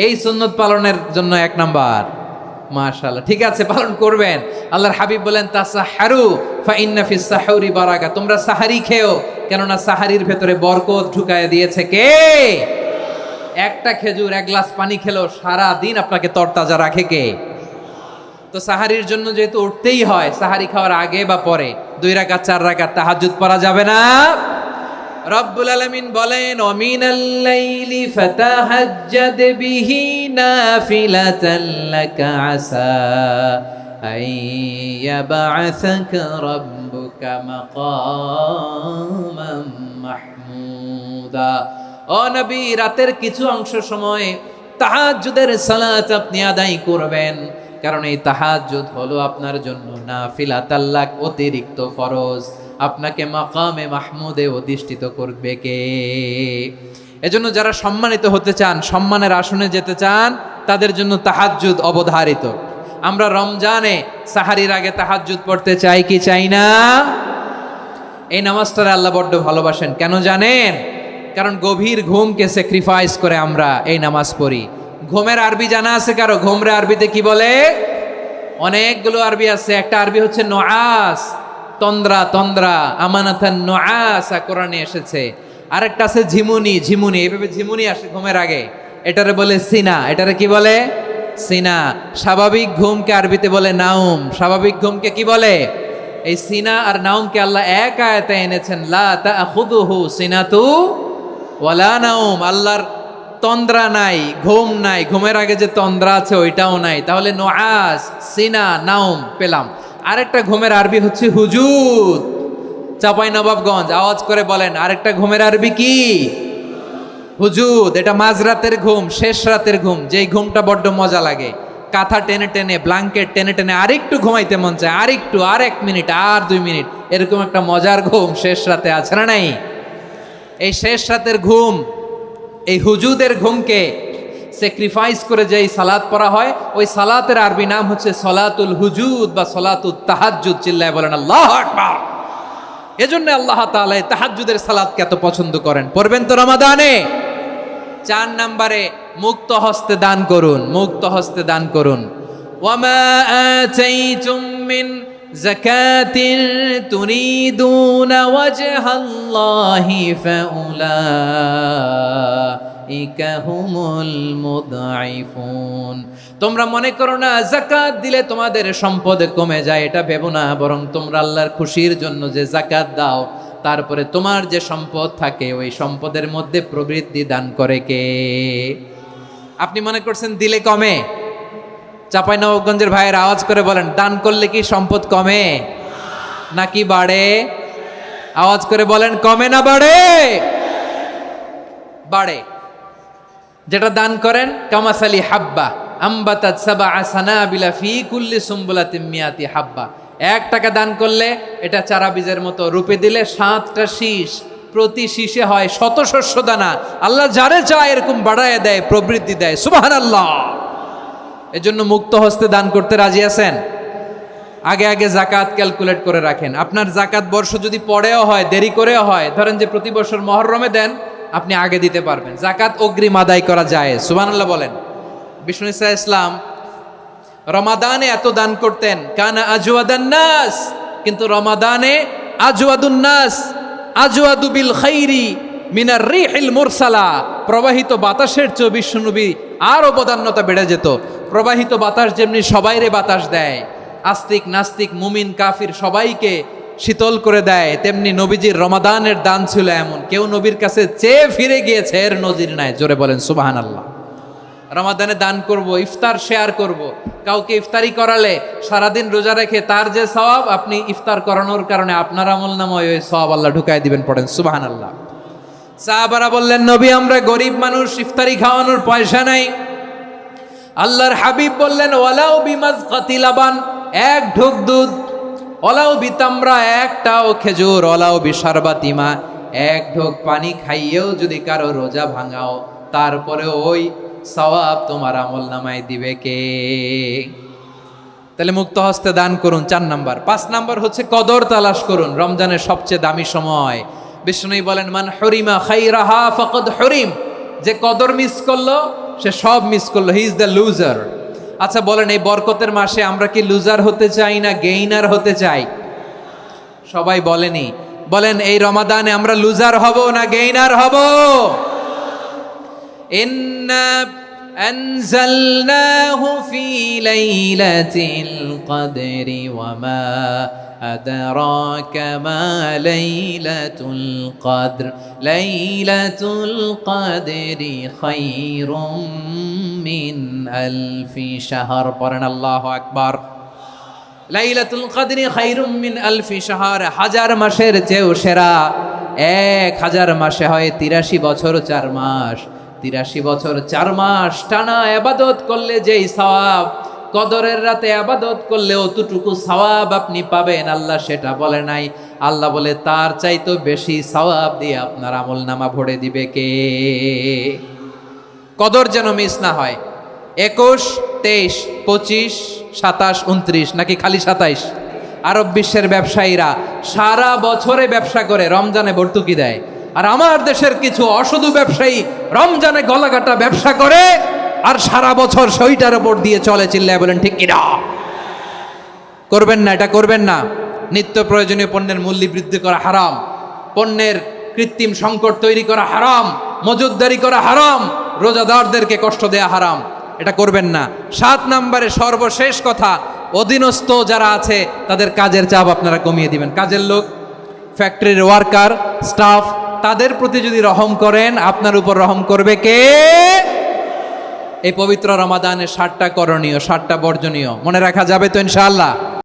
A: এই সুন্নত পালনের জন্য 1 নাম্বার। মাশাআল্লাহ, ঠিক আছে, পালন করবেন। আল্লাহর হাবিব বলেন তাসাহারু ফা ইন্না ফিস সাহুরি বারাকা, তোমরা সাহারি খেও, কেননা সাহারির ভেতরে বরকত ঢুকায় দিয়েছে কে? একটা খেজুর 1 গ্লাস পানি খেলেও সারা দিন আপনাকে তরতাজা রাখে কে? তো সাহারির জন্য যেহেতু উঠতেই হয়, সাহারি খাওয়ার আগে বা পরে 2 রাকাত 4 রাকাত তাহাজ্জুদ পড়া যাবে না? রব্বুল আলামিন বলেন ওয়ামিনাল লাইলি ফাতাহাজ্জাদ বিহি নাফিলাতান লাকা আসা আইয়াবআসাকা রাব্বুকা মাকামান মাহমুদা। ও নবী, রাতের কিছু অংশ সময় তাহাজ্জুদের সালাত আপনি আদায় করবেন, কারণ এই তাহাজ্জুদ হলো আপনার জন্য নাফিলাতাল লাক, অতিরিক্ত ফরজ। আপনাকে মাকামে মাহমুদে অধিষ্ঠিত করবে কে? এজন্য যারা সম্মানিত হতে চান, সম্মানের আসনে যেতে চান, তাদের জন্য তাহাজ্জুদ অবধারিত। আমরা রমজানে সাহারির আগে তাহাজ্জুদ পড়তে চাই কি চাই না? এই নামাজটারে আল্লাহ বড্ড ভালোবাসেন। কেন জানেন? কারণ গভীর ঘুমকে স্যাক্রিফাইস করে আমরা এই নামাজ পড়ি। ঘুমের আরবি জানা আছে কারো? ঘুমরে আরবিতে কি বলে? অনেকগুলো আরবি আছে। একটা আরবি হচ্ছে নুআস, তন্দ্রা তন্দ্রা, আমানাতান নুআসা কোরআনে এসেছে। আরেকটা আছে ঝিমুনি, ঝিমুনি, এইভাবে ঝিমুনি আসে ঘুমের আগে, এটারে বলে সিনা। এটারে কি বলে? সিনা। স্বাভাবিক ঘুমকে আরবিতে বলে নাউম। স্বাভাবিক ঘুমকে কি বলে? এই সিনা আর নাউমকে আল্লাহ এক আয়াতে এনেছেন, লা তাখুযুহু সিনাতু ওয়ালা নাউম। আল্লাহর তন্দ্রা নাই, ঘুম নাই, ঘুমের আগে যে তন্দ্রা আছে ওইটাও নাই। তাহলে নুআস, সিনা, নাউম পেলাম। আরেকটা ঘুমের আরবি হচ্ছে হুজুদ। চাপাই নবাবগঞ্জ আওয়াজ করে বলেন, আরেকটা ঘুমের আরবি কি? হুজুদ। এটা মাঝরাতের ঘুম, শেষ রাতের ঘুম, যেই ঘুমটা বড্ড মজা লাগে। কাঁথা টেনে টেনে, ব্ল্যাঙ্কেট টেনে টেনে আরেকটু ঘুমাইতে মন চায়, আরেকটু, আর 1 মিনিট, আর 2 মিনিট, এরকম একটা মজার ঘুম শেষ রাতে আছে না নাই? এই শেষ রাতের ঘুম, এই হুজুদের ঘুমকে স্যাক্রিফাইস করে যেই সালাত পড়া হয়, ওই সালাতের আরবি নাম হচ্ছে সলাতুল হুজুদ বা সলাতুত তাহাজ্জুদ। চিল্লায় বলেন আল্লাহু আকবার। এজন্য আল্লাহ তাআলা তাহাজ্জুদের সালাতকে এত পছন্দ করেন। পড়বেন তো রমাদানে। 4 নম্বরে মুক্ত হস্তে দান করুন, মুক্ত হস্তে দান করুন। ওয়ামা আতাইতুম মিন যাকাতিন তুরিদুনা ওয়াজহাল্লাহি ফাউলাইকা হুমুল মুদঈফুন। তোমরা মনে করো না যাকাত দিলে তোমাদের সম্পদ কমে যায়, এটা ভেবো না। বরং তোমরা আল্লাহর খুশির জন্য যে যাকাত দাও, তারপরে তোমার যে সম্পদ থাকে ওই সম্পদের মধ্যে প্রবৃদ্ধি দান করে কে? আপনি মনে করছেন দিলে কমে? চাঁপাইনবাবগঞ্জের ভাইয়ের আওয়াজ করে বলেন, দান করলে কি সম্পদ কমে নাকি বাড়ে? আওয়াজ করে বলেন, কমে না বাড়ে? বাড়ে। যেটা দান করেন, কামাসালি হাব্বা আম্বাতাত সাবআ সানাবিলা ফি কুল্লি সুম্বুলাতিন মিয়াতি হাব্বা। 1 টাকা দান করলে এটা চারা বীজের মতো, রূপে দিলে 7টা শীষ, প্রতি শীষে হয় 100 শস্য দানা। আল্লাহ যারে চায় এরকম বাড়ায় দেয়, প্রবৃদ্ধি দেয়। সুবহানাল্লাহ। এজন্য মুক্ত হস্তে দান করতে রাজি আছেন? আগে আগে যাকাত ক্যালকুলেট করে রাখেন। আপনার যাকাত বর্ষ যদি পরেও হয়, দেরি করেও হয়, ধরেন যে প্রতি বছর মুহররমে দেন, আপনি আগে দিতে পারবেন। যাকাত অগ্রিম আদায় করা যায়। সুবহানাল্লাহ বলেন। বিষ্ণু ইসা ইসলাম রমাদানে এত দান করতেন, কানা আজওয়াদান নাস, কিন্তু রমাদানে আজওয়াদুন নাস আজওয়াদু বিল খাইরি মিনার রিহিল মুরসালা। প্রবাহিত বাতাসের চেয়ে বিশ্বনবী আর অবদান্যতা বেড়ে যেত। প্রবাহিত বাতাস যেমনি সবাইরে বাতাস দেয়, আস্তিক নাস্তিক মুমিন কাফির সবাইকে শীতল করে দেয়, তেমনি নবীজির রমাদানের দান ছিল এমন, কেউ নবীর কাছে চেয়ে ফিরে গিয়েছে এর নজির নাই। জোরে বলেন সুবহানাল্লাহ। রমাদানে দান করব, ইফতার শেয়ার করব। কাউকে ইফতারি করালে সারাদিন রোজা রেখে তার যে সওয়াব, আপনি ইফতার করানোর কারণে আপনার আমলনামায় ওই সওয়াব আল্লাহ ঢুকায় দিবেন। পড়েন সুবহানাল্লাহ। সাহাবারা বললেন, নবী আমরা গরিব মানুষ, ইফতারি খাওয়ানোর পয়সা নাই। আল্লাহর হাবিব বললেন, ওয়ালাউ বিমাজকাতি লাবান, 1 ঢোক দুধ, ওয়ালাউ বিতামরা, 1টাও খেজুর, ওয়ালাউ বিশারবাতিমা, 1 ঢোক পানি খাইয়েও যদি কারো রোজা ভাঙাও, তারপরে ওই সওয়াব তোমার আমলনামায় দিবে কে? তাহলে মুক্ত হস্তে দান করুন 4 নাম্বার। 5 নাম্বার হচ্ছে কদর তালাশ করুন। রমজানের সবচেয়ে দামি সময়। বিষ্ণু বলেন, মান হুরিমা খাইরাহা ফাকাদ হুরিম। যে কদর মিস করলো সে সব মিস করলো, হি ইজ দ্য লুজার। আচ্ছা বলেন, এই বরকতের মাসে আমরা কি লুজার হতে চাই না গেইনার হতে চাই? সবাই বলেনি। বলেন, এই রমাদানে আমরা লুজার হব না গেইনার হব? ইন্না আনজালনাহু ফি লাইলাতিল কদরি ওয়া মা আদরাকা মা লাইলাতুল কদর লাইলাতুল কদরি খায়রুম মিন আলফি শাহর। পড়েন আল্লাহু আকবার। লাইলাতুল কদরি খায়রুম মিন আলফি শাহর, 1000 মাসের চেয়েও সেরা। 1000 মাসে হয় 83 বছর 4 মাস। 83 বছর 4 মাস টানা ইবাদত করলে যেই সওয়াব, কদরের রাতে ইবাদত করলে অতটুকু সওয়াব আপনি পাবেন, আল্লাহ সেটা বলে নাই। আল্লাহ বলে তার চাইতো বেশি সওয়াব দিয়ে আপনার আমলনামা ভরে দিবে কে? কদর যেন মিস না হয়। 21, 23, 25, 27, 29 নাকি খালি 27? আরব বিশ্বের ব্যবসায়ীরা সারা বছরে ব্যবসা করে, রমজানে ভর্তুকি দেয়। আর আমার দেশের কিছু অসাধু ব্যবসায়ী রমজানে গলাকাটা ব্যবসা করে আর সারা বছর সইটার উপর দিয়ে চলে, চিল্লায় বলেন ঠিক কিনা? করবেন না, এটা করবেন না। নিত্য প্রয়োজনীয় পণ্যের মূল্য বৃদ্ধি করা হারাম, পণ্যের কৃত্রিম সংকট তৈরি করা হারাম, মজুতদারি করা হারাম, রোজাদারদেরকে কষ্ট দেয়া হারাম, এটা করবেন না। 7 নম্বরে সর্বশেষ কথা, অধীনস্থ যারা আছে তাদের কাজের চাপ আপনারা কমিয়ে দিবেন। কাজের লোক, ফ্যাক্টরির ওয়ার্কার, স্টাফ, তাদের প্রতি যদি রহম করেন, আপনার উপর রহম করবে কে? এই পবিত্র রমাদানের 7টা করণীয়, 7টা বর্জনীয় মনে রাখা যাবে তো ইনশাআল্লাহ?